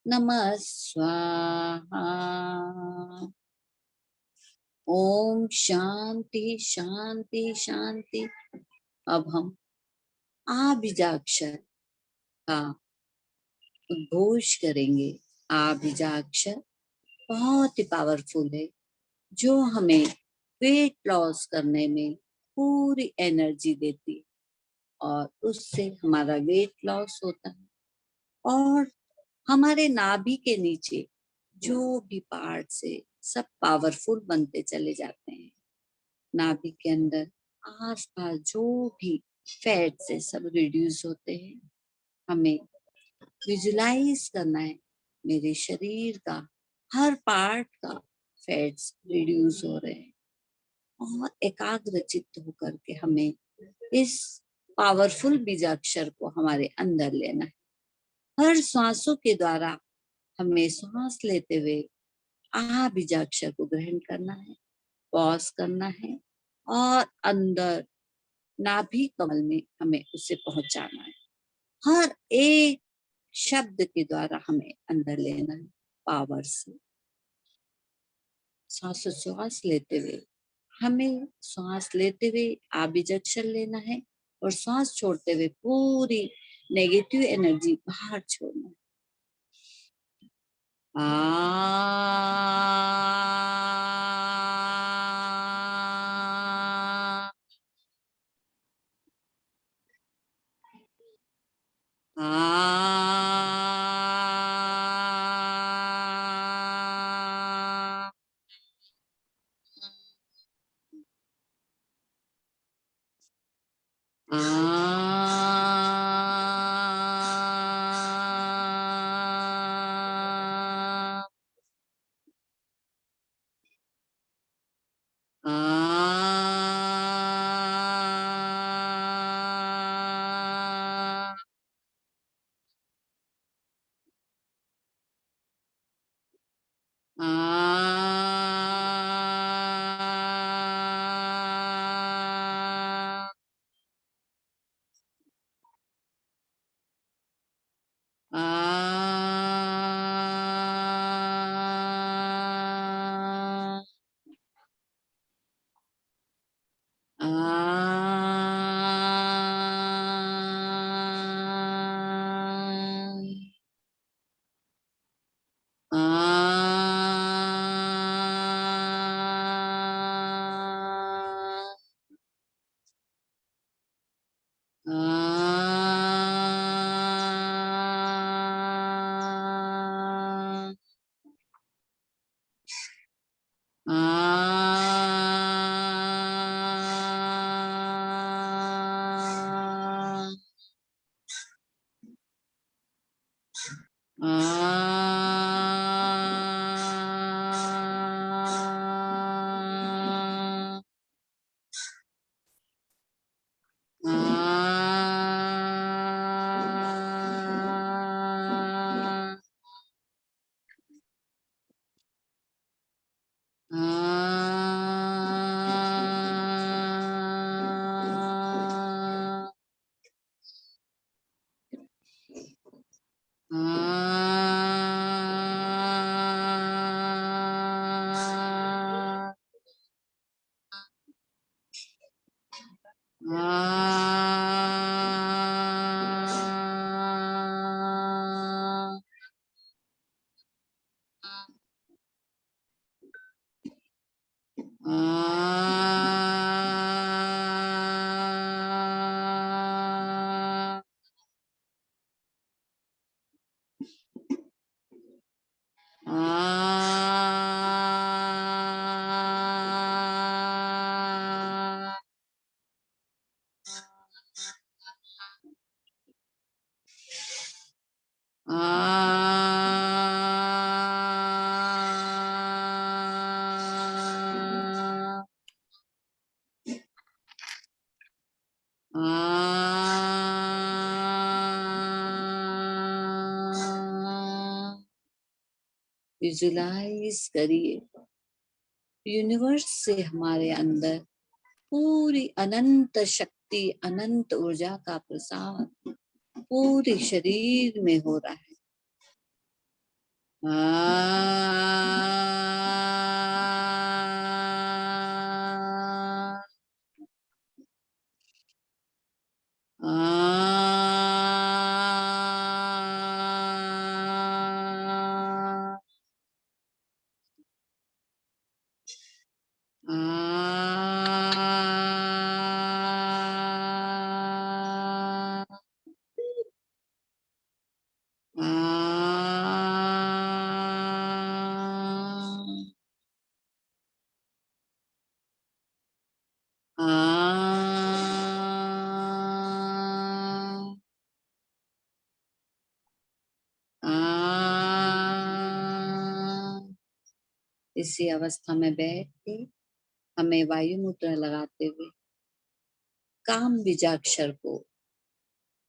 नमः स्वाहा। ओम शांति शांति शांति। अब हम आ बीजाक्षर का उद्घोष करेंगे। आ बीजाक्षर बहुत ही पावरफुल है, जो हमें वेट लॉस करने में पूरी एनर्जी देती है और उससे हमारा वेट लॉस होता है। और हमारे नाभि के नीचे जो भी पार्ट से सब पावरफुल बनते चले जाते हैं। नाभि के अंदर आसपास जो भी फैट से सब रिड्यूस होते हैं। हमें विजुलाइज करना है मेरे शरीर का हर पार्ट का फैट्स रिड्यूस हो रहे हैं और एकाग्र चित्त होकर के हमें इस पावरफुल बीजाक्षर को हमारे अंदर लेना है। हर श्वासों के द्वारा हमें सांस लेते हुए आ बीजाक्षर को ग्रहण करना है, पॉज करना है और अंदर नाभि कमल में हमें उसे पहुंचाना है। हर एक शब्द के द्वारा हमें अंदर लेना है पावर से। श्वास लेते हुए हमें श्वास लेते हुए आ बीजाक्षर लेना है और श्वास छोड़ते हुए पूरी नेगेटिव एनर्जी बाहर छोड़ना है। आ विजुलाइज करिए यूनिवर्स से हमारे अंदर पूरी अनंत शक्ति, अनंत ऊर्जा का प्रसार पूरे शरीर में हो रहा है। इसी अवस्था में बैठ के हमें वायु मुद्रा लगाते हुए काम बीजाक्षर को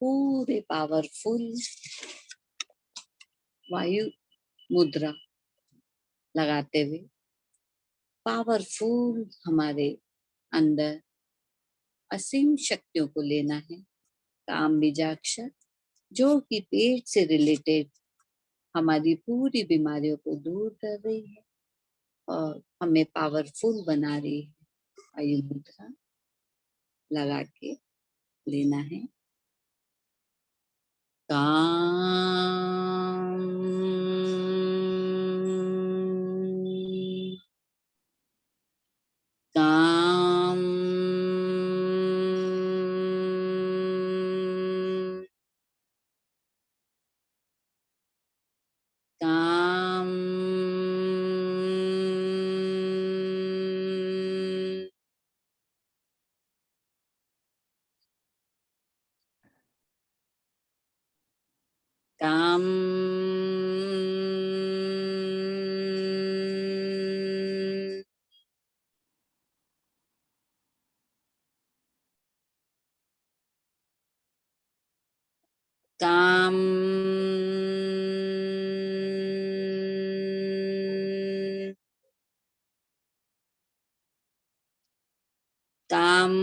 पूरे पावरफुल वायु मुद्रा लगाते हुए पावरफुल हमारे अंदर असीम शक्तियों को लेना है। काम बीजाक्षर जो कि पेट से रिलेटेड हमारी पूरी बीमारियों को दूर कर रही है और हमें पावरफुल बना रही है। वायु मुद्रा लगा के लेना है। काम काम काम काम काम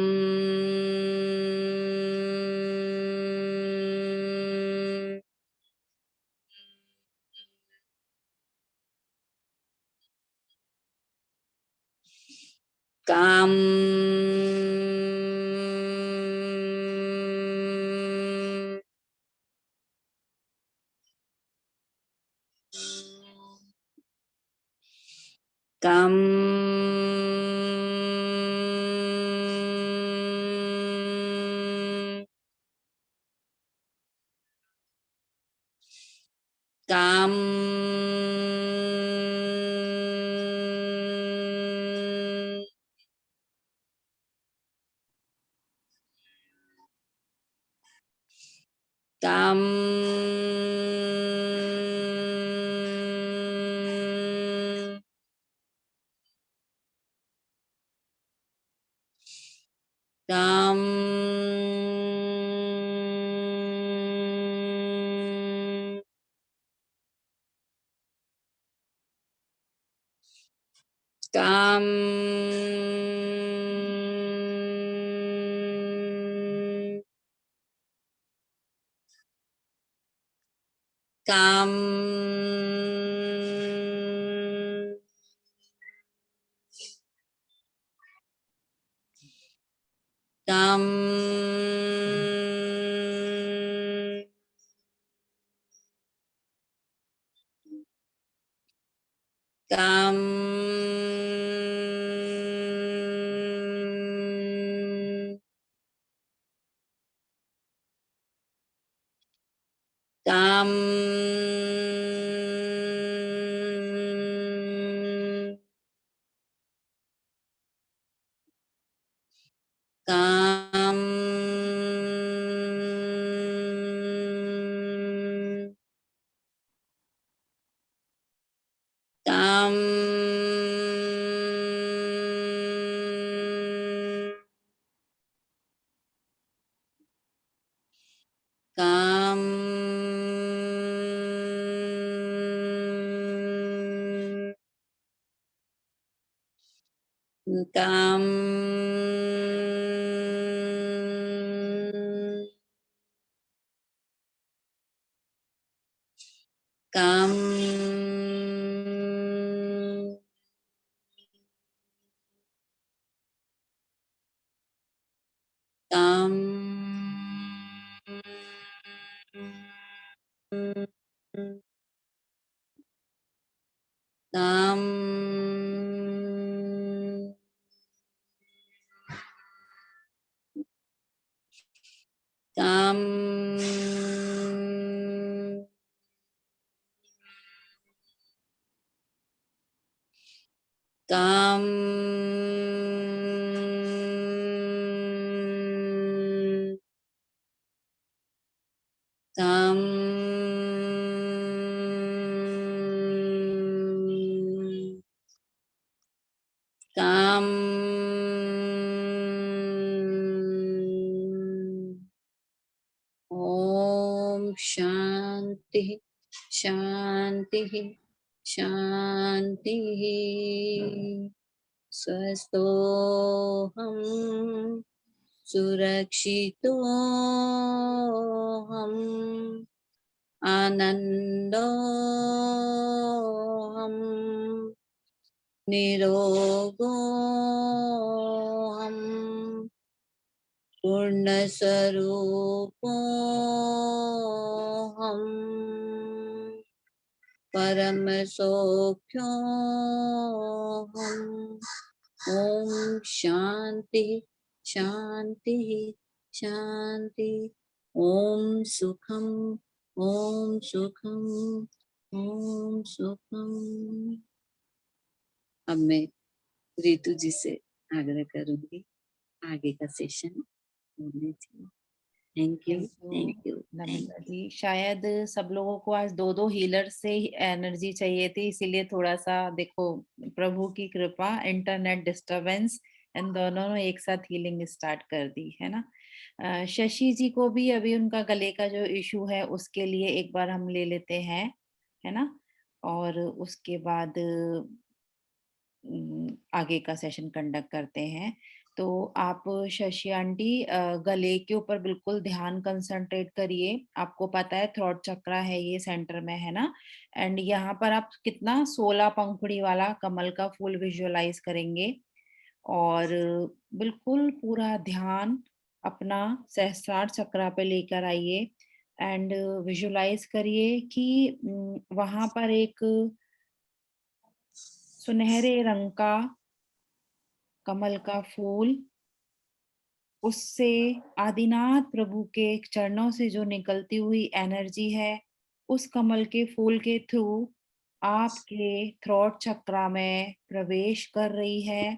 काम काम काम काम काम काम काम काम काम काम काम काम काम काम काम काम काम काम काम काम काम ओम शांति शांति शांति स्वस्थोऽहं सुरक्षितोऽहम् आनन्दोऽहम् निरोगोऽहम् पूर्णस्वरूपोऽहम् परमसौख्योऽहम् ओम शांति शांति शांति ओम सुखम ओम सुखम ओम सुखम। अब मैं रितु जी से आग्रह करूंगी आगे का सेशन बोलने के। Thank you thank you thank you Namita ji. शायद सब लोगों को आज दो दो हीलर से एनर्जी चाहिए थी, इसीलिए थोड़ा सा देखो प्रभु की कृपा, इंटरनेट डिस्टरबेंस, इन दोनों ने एक साथ हीलिंग स्टार्ट कर दी है ना। शशि जी को भी अभी उनका गले का जो इशू है उसके लिए एक बार हम ले लेते हैं, है ना, और उसके बाद आगे का सेशन कंडक्ट करते हैं। तो आप शशि आंटी गले के ऊपर बिल्कुल ध्यान कंसंट्रेट करिए। आपको पता है थ्रोट चक्रा है ये सेंटर में, है ना, एंड यहाँ पर आप कितना 16 पंखुड़ी वाला कमल का फूल विजुअलाइज करेंगे और बिल्कुल पूरा ध्यान अपना सहस्त्रार चक्रा पे लेकर आइए एंड विजुअलाइज करिए कि वहां पर एक सुनहरे रंग का कमल का फूल, उससे आदिनाथ प्रभु के चरणों से जो निकलती हुई एनर्जी है उस कमल के फूल के थ्रू आपके थ्रोट चक्रा में प्रवेश कर रही है।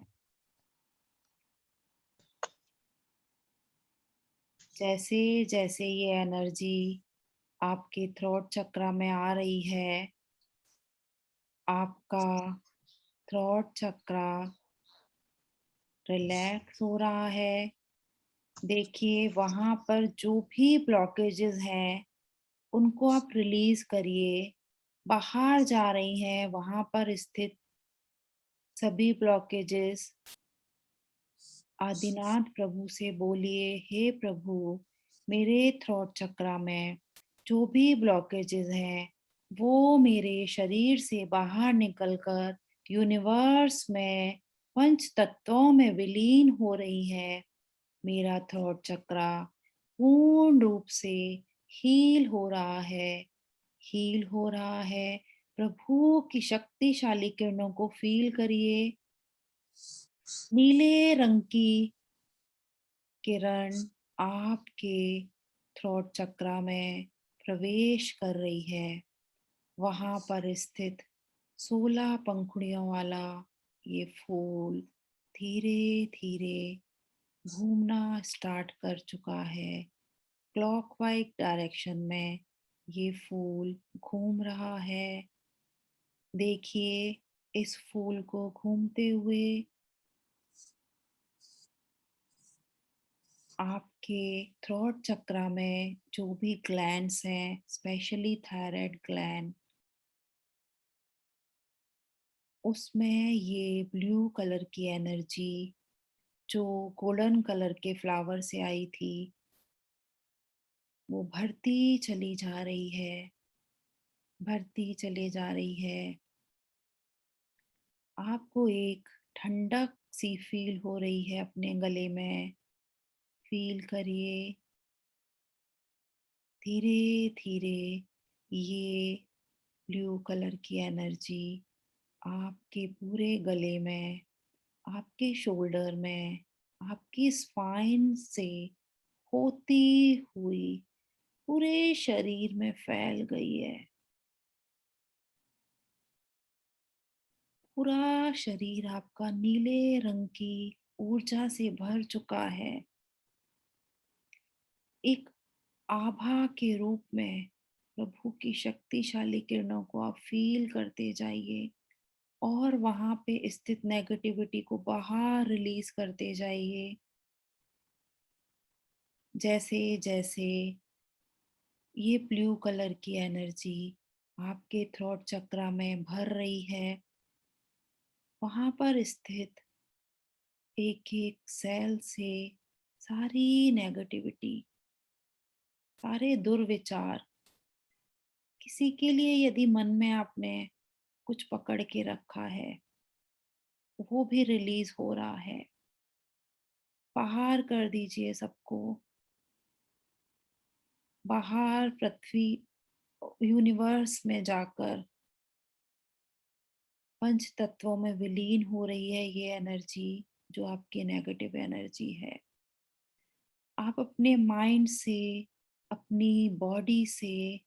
जैसे जैसे ये एनर्जी आपके थ्रोट चक्रा में आ रही है, आपका थ्रोट चक्रा रिलैक्स हो रहा है। देखिए वहां पर जो भी ब्लॉकेजेस हैं उनको आप रिलीज करिए, बाहर जा रही हैं वहां पर स्थित सभी ब्लॉकेजेस आदिनाथ प्रभु से बोलिए, हे प्रभु, मेरे थ्रोट चक्रा में जो भी ब्लॉकेजेस हैं वो मेरे शरीर से बाहर निकलकर यूनिवर्स में पंच तत्वों में विलीन हो रही है। मेरा थ्रोट चक्रा पूर्ण रूप से हील हो रहा है, हील हो रहा है। प्रभु की शक्तिशाली किरणों को फील करिए। नीले रंग की किरण आपके थ्रोट चक्रा में प्रवेश कर रही है। वहां पर स्थित 16 पंखुड़ियों वाला ये फूल धीरे धीरे घूमना स्टार्ट कर चुका है। क्लॉकवाइज डायरेक्शन में ये फूल घूम रहा है। देखिए इस फूल को घूमते हुए आपके थ्रोट चक्रा में जो भी ग्लैंड्स हैं, स्पेशली थायराइड ग्लैंड, उसमें ये ब्लू कलर की एनर्जी जो गोल्डन कलर के फ्लावर से आई थी वो भरती चली जा रही है, भरती चली जा रही है। आपको एक ठंडक सी फील हो रही है अपने गले में। फील करिए धीरे धीरे ये ब्लू कलर की एनर्जी आपके पूरे गले में, आपके शोल्डर में, आपकी स्पाइन से होती हुई पूरे शरीर में फैल गई है। पूरा शरीर आपका नीले रंग की ऊर्जा से भर चुका है। एक आभा के रूप में प्रभु की शक्तिशाली किरणों को आप फील करते जाइए और वहां पे स्थित नेगेटिविटी को बाहर रिलीज करते जाइए। जैसे जैसे ये ब्लू कलर की एनर्जी आपके थ्रोट चक्रा में भर रही है, वहां पर स्थित एक एक सेल से सारी नेगेटिविटी, सारे दुर्विचार, किसी के लिए यदि मन में आपने कुछ पकड़ के रखा है वो भी रिलीज हो रहा है। बाहर कर दीजिए सबको। बाहर पृथ्वी यूनिवर्स में जाकर पंच तत्वों में विलीन हो रही है ये एनर्जी जो आपकी नेगेटिव एनर्जी है। आप अपने माइंड से, अपनी बॉडी से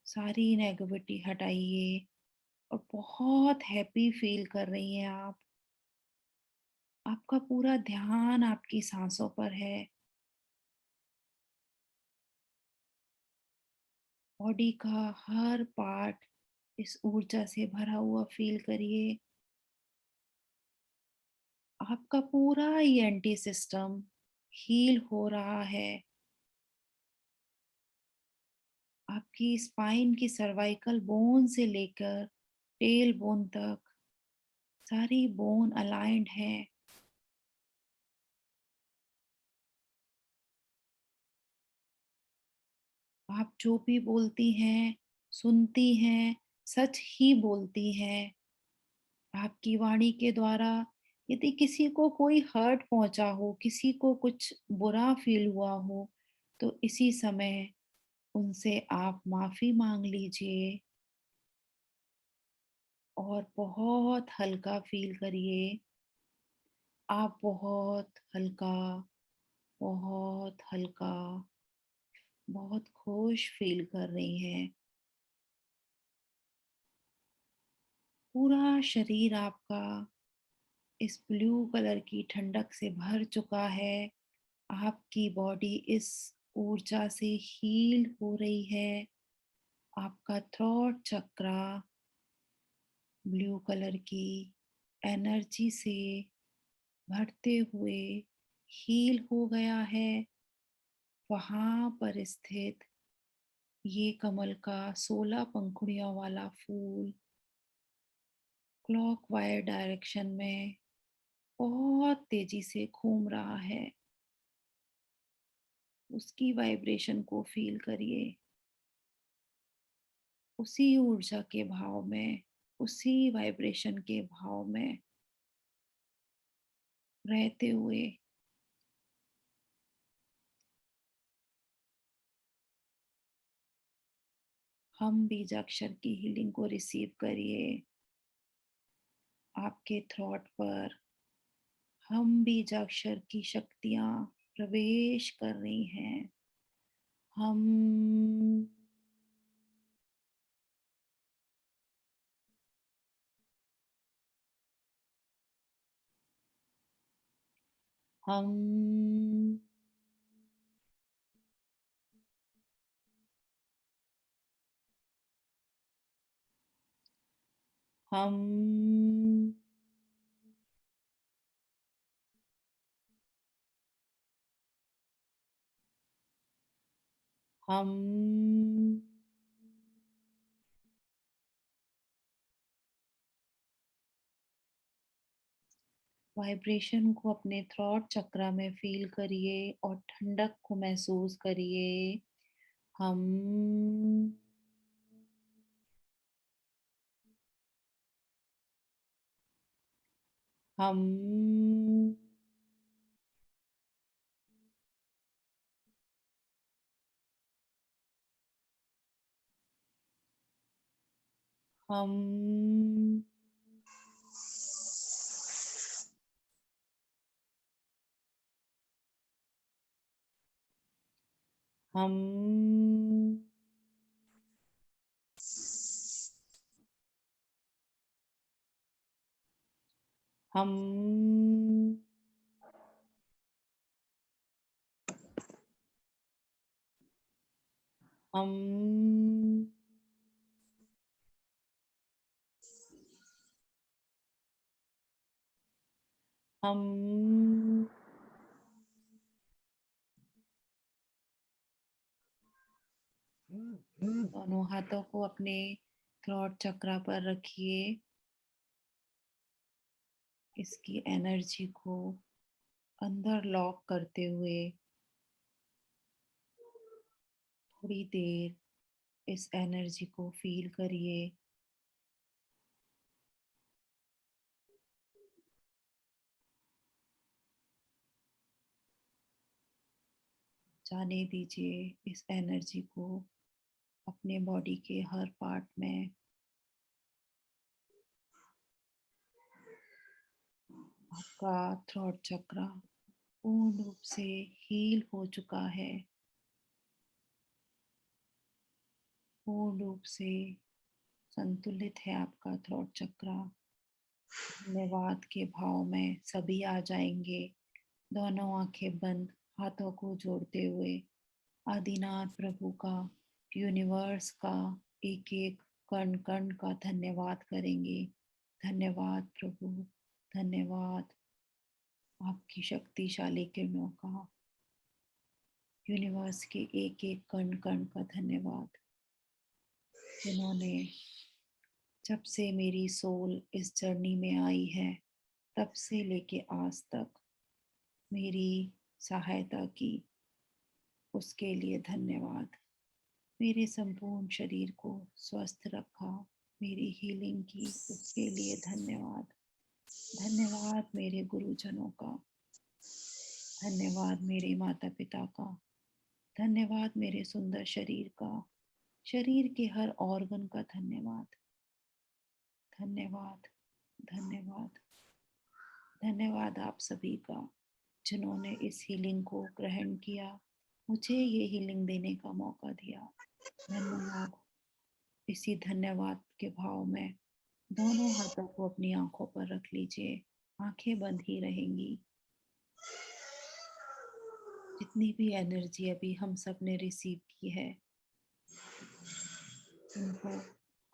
सारी नेगेटिविटी हटाइए और बहुत हैप्पी फील कर रही हैं आप। आपका पूरा ध्यान आपकी सांसों पर है। बॉडी का हर पार्ट इस ऊर्जा से भरा हुआ फील करिए। आपका पूरा ईएनटी सिस्टम हील हो रहा है। आपकी स्पाइन की सर्वाइकल बोन से लेकर टेल बोन तक सारी बोन अलाइंड है। आप जो भी बोलती हैं, सुनती हैं, सच ही बोलती हैं। आपकी वाणी के द्वारा यदि किसी को कोई हर्ट पहुंचा हो, किसी को कुछ बुरा फील हुआ हो, तो इसी समय उनसे आप माफी मांग लीजिए और बहुत हल्का फील करिए। आप बहुत हल्का, बहुत हल्का, बहुत खुश फील कर रही हैं। पूरा शरीर आपका इस ब्लू कलर की ठंडक से भर चुका है। आपकी बॉडी इस ऊर्जा से हील हो रही है। आपका थ्रोट चक्रा ब्लू कलर की एनर्जी से भरते हुए हील हो गया है। वहां पर स्थित ये कमल का 16 पंखुड़ियों वाला फूल क्लॉकवाइज डायरेक्शन में बहुत तेजी से घूम रहा है। उसकी वाइब्रेशन को फील करिए, उसी ऊर्जा के भाव में, उसी वाइब्रेशन के भाव में रहते हुए हम बीजाक्षर की हीलिंग को रिसीव करिए। आपके थ्रॉट पर हम बीजाक्षर की शक्तियां प्रवेश कर रही हैं। हम हम हम हम वाइब्रेशन को अपने थ्रॉट चक्रा में फील करिए और ठंडक को महसूस करिए। हम हम हम हम हम हम हम दोनों हाथों को अपने थ्रॉट चक्रा पर रखिए। इसकी एनर्जी को अंदर लॉक करते हुए थोड़ी देर इस एनर्जी को फील करिए। जाने दीजिए इस एनर्जी को अपने बॉडी के हर पार्ट में। आपका थ्रॉट चक्रा पूर्ण रूप से हील हो चुका है, पूर्ण रूप से संतुलित है आपका थ्रॉट चक्रा। धन्यवाद के भाव में सभी आ जाएंगे। दोनों आंखें बंद, हाथों को जोड़ते हुए आदिनाथ प्रभु का, यूनिवर्स का एक एक कण कण का धन्यवाद करेंगे। धन्यवाद प्रभु, धन्यवाद आपकी शक्तिशाली किरणों का, यूनिवर्स के एक एक कण कण का धन्यवाद, जिन्होंने जब से मेरी सोल इस जर्नी में आई है तब से लेके आज तक मेरी सहायता की। उसके लिए धन्यवाद। मेरे संपूर्ण शरीर को स्वस्थ रखा, मेरी हीलिंग की, उसके लिए धन्यवाद। धन्यवाद मेरे गुरुजनों का, धन्यवाद मेरे माता पिता का, धन्यवाद मेरे सुंदर शरीर का, शरीर के हर ऑर्गन का धन्यवाद। धन्यवाद, धन्यवाद, धन्यवाद आप सभी का, जिन्होंने इस हीलिंग को ग्रहण किया, मुझे ये हीलिंग देने का मौका दिया। धन्यवाद। इसी धन्यवाद के भाव में दोनों हाथों को अपनी आंखों पर रख लीजिए। आंखें बंद ही रहेंगी। जितनी भी एनर्जी अभी हम सब ने रिसीव की है, इनको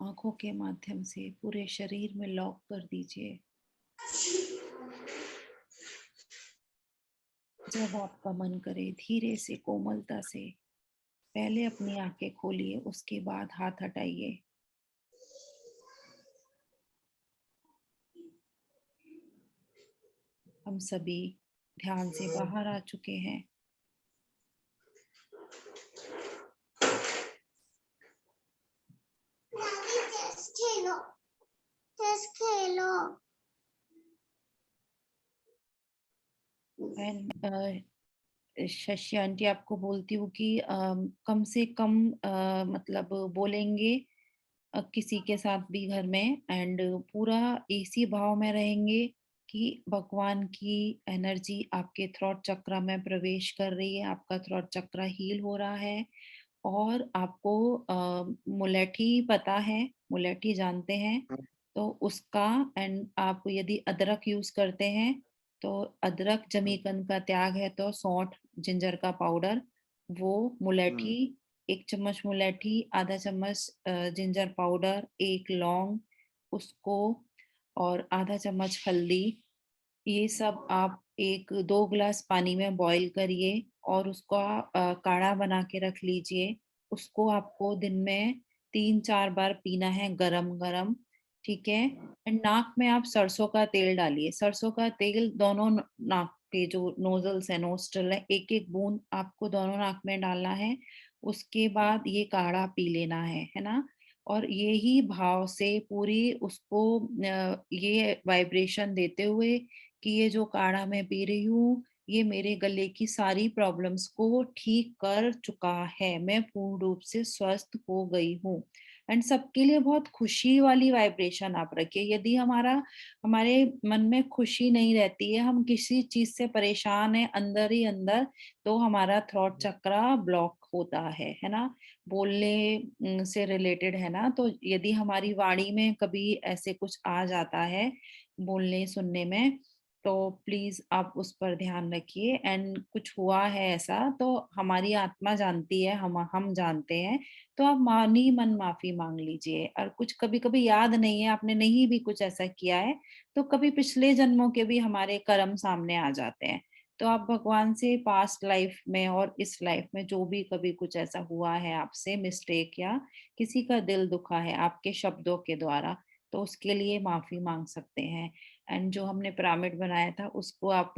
आंखों के माध्यम से पूरे शरीर में लॉक कर दीजिए। जब आपका मन करे धीरे से, कोमलता से पहले अपनी आंखें खोलिए, उसके बाद हाथ हटाइए। हम सभी ध्यान से बाहर आ चुके हैं। एंड शशि आंटी आपको बोलती हूँ कि कम से कम मतलब बोलेंगे किसी के साथ भी घर में, एंड पूरा इसी भाव में रहेंगे कि भगवान की एनर्जी आपके थ्रोट चक्र में प्रवेश कर रही है, आपका थ्रोट चक्र हील हो रहा है। और आपको मुलेठी पता है, मुलेठी जानते हैं, तो उसका, एंड आप यदि अदरक यूज करते हैं तो अदरक जमीकंद का त्याग है, तो सौंठ जिंजर का पाउडर, वो मुलेठी, 1 चम्मच मुलेठी, आधा चम्मच जिंजर पाउडर, 1 लौंग, उसको, और आधा चम्मच हल्दी, ये सब आप 1-2 ग्लास पानी में बॉईल करिए और उसका काढ़ा बना के रख लीजिए। उसको आपको दिन में 3-4 बार पीना है गरम-गरम, ठीक है? एंड नाक में आप सरसों का तेल डालिए। सरसों का तेल दोनों नाक के जो नोजल्स है, नोस्ट्रल है, एक-एक बूंद आपको दोनों नाक में डालना है। उसके बाद ये काढ़ा पी लेना है ना? और यही भाव से पूरी उसको ये वाइब्रेशन देते हुए कि ये जो काढ़ा मैं पी रही हूँ, ये मेरे गले की सारी प्रॉब्लम्स को ठीक कर चुका है। मैं पूर्ण रूप से स्वस्थ हो गई हूँ। एंड सबके लिए बहुत खुशी वाली वाइब्रेशन आप रखिए। यदि हमारे मन में खुशी नहीं रहती है, हम किसी चीज़ से परेशान हैं अंदर ही अंदर, तो हमारा थ्रोट चक्र ब्लॉक होता है ना? बोलने से रिलेटेड है ना? तो यदि हमारी वाणी में कभी ऐसे कुछ आ जाता है, बोलने सुनने में, तो प्लीज आप उस पर ध्यान रखिए। एंड कुछ हुआ है ऐसा तो हमारी आत्मा जानती है, हम जानते हैं, तो आप मानी मन माफी मांग लीजिए। और कुछ कभी कभी याद नहीं है, आपने नहीं भी कुछ ऐसा किया है, तो कभी पिछले जन्मों के भी हमारे कर्म सामने आ जाते हैं। तो आप भगवान से पास्ट लाइफ में और इस लाइफ में जो भी कभी कुछ ऐसा हुआ है आपसे मिस्टेक, या किसी का दिल दुखा है आपके शब्दों के द्वारा, तो उसके लिए माफी मांग सकते हैं। एंड जो हमने पिरामिड बनाया था उसको आप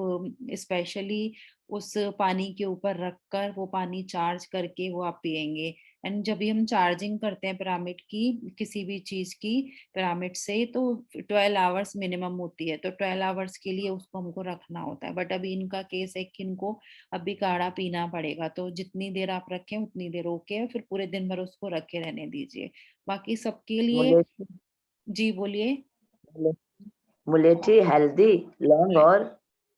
स्पेशली उस पानी के ऊपर रखकर वो पानी चार्ज करके वो आप पिएंगे। एंड जब भी हम चार्जिंग करते हैं पिरामिड की, किसी भी चीज की, पिरामिड से, तो 12 आवर्स मिनिमम होती है, तो 12 आवर्स के लिए उसको हमको रखना होता है। बट अभी इनका केस है कि इनको अभी काढ़ा पीना पड़ेगा, तो जितनी देर आप रखें उतनी देर ओके, फिर पूरे दिन भर उसको रखे रहने दीजिए। बाकी सबके लिए। मुलेठी जी बोलिए। मुलेठी, हल्दी, लौंग और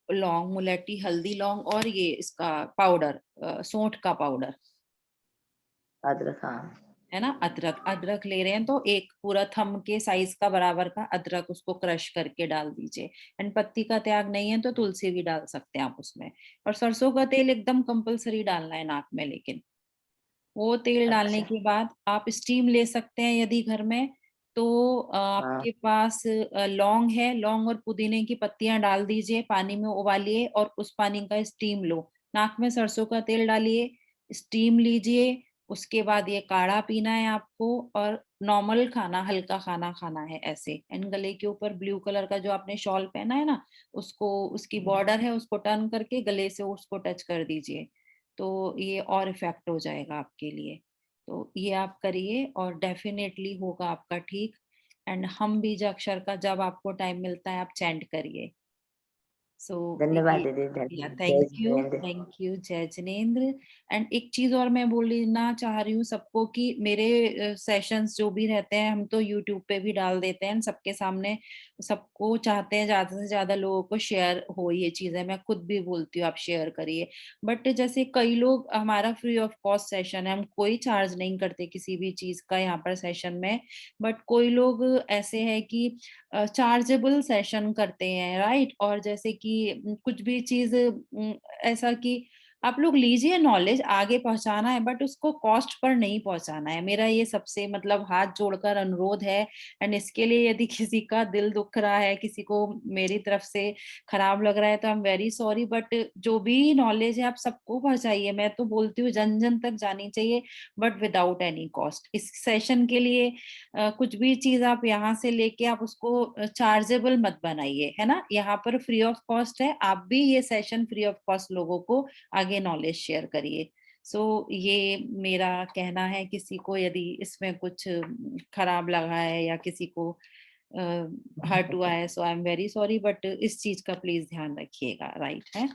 लौंग, मुलेठी, हल्दी, लौंग, और ये इसका पाउडर, सौंठ का पाउडर, अदरक। हाँ, है ना? अदरक, अदरक ले रहे हैं तो एक पूरा थंब के साइज का बराबर का अदरक उसको क्रश करके डाल दीजिए। एंड पत्ती का त्याग नहीं है तो तुलसी भी डाल सकते हैं आप उसमें। और सरसों का तेल एकदम कंपलसरी डालना है नाक में, लेकिन वो तेल डालने अच्छा। के बाद आप स्टीम ले सकते हैं यदि घर में, तो हाँ, आपके पास लौंग है, लौंग और पुदीने की पत्तियां डाल दीजिए, पानी में उबालिए और उस पानी का स्टीम लो। नाक में सरसों का तेल डालिए, स्टीम लीजिए, उसके बाद ये काढ़ा पीना है आपको। और नॉर्मल खाना, हल्का खाना खाना है ऐसे। एंड गले के ऊपर ब्लू कलर का जो आपने शॉल पहना है ना, उसको, उसकी बॉर्डर है, उसको टर्न करके गले से उसको टच कर दीजिए, तो ये और इफेक्ट हो जाएगा आपके लिए। तो ये आप करिए और डेफिनेटली होगा आपका ठीक। एंड हम बीज अक्षर का जब आपको टाइम मिलता है आप चैंट करिए। सो धन्यवाद दीदी, या धन्यवाद। जय जिनेंद्र। थैंक यू जय जिनेन्द्र। एंड एक चीज और मैं बोलना चाह रही हूँ सबको कि मेरे सेशंस जो भी रहते हैं हम तो यूट्यूब पे भी डाल देते हैं सबके सामने। सबको चाहते हैं ज्यादा से ज्यादा लोगों को शेयर हो ये चीजें, मैं खुद भी बोलती हूँ आप शेयर करिए। बट जैसे कई लोग, हमारा फ्री ऑफ कॉस्ट सेशन है, हम कोई चार्ज नहीं करते किसी भी चीज का यहाँ पर सेशन में। बट कोई लोग ऐसे है कि चार्जेबल सेशन करते हैं, राइट? और जैसे कि कुछ भी चीज ऐसा कि आप लोग लीजिए नॉलेज, आगे पहुंचाना है बट उसको कॉस्ट पर नहीं पहुंचाना है। मेरा ये सबसे मतलब हाथ जोड़कर अनुरोध है। एंड इसके लिए यदि किसी का दिल दुख रहा है, किसी को मेरी तरफ से खराब लग रहा है, तो आई एम वेरी सॉरी, बट जो भी नॉलेज है आप सबको पहुंचाइए। मैं तो बोलती हूँ जन जन तक जानी चाहिए, बट विदाउट एनी कॉस्ट। इस सेशन के लिए कुछ भी चीज आप यहाँ से लेके आप उसको चार्जेबल मत बनाइए, है ना। यहाँ पर फ्री ऑफ कॉस्ट है, आप भी ये सेशन फ्री ऑफ कॉस्ट लोगों को आगे नॉलेज शेयर करिए। सो ये मेरा कहना है। किसी को यदि इसमें कुछ खराब लगा है या किसी को हर्ट हुआ है, so I am very sorry, but इस चीज का प्लीज ध्यान रखिएगा, राइट है।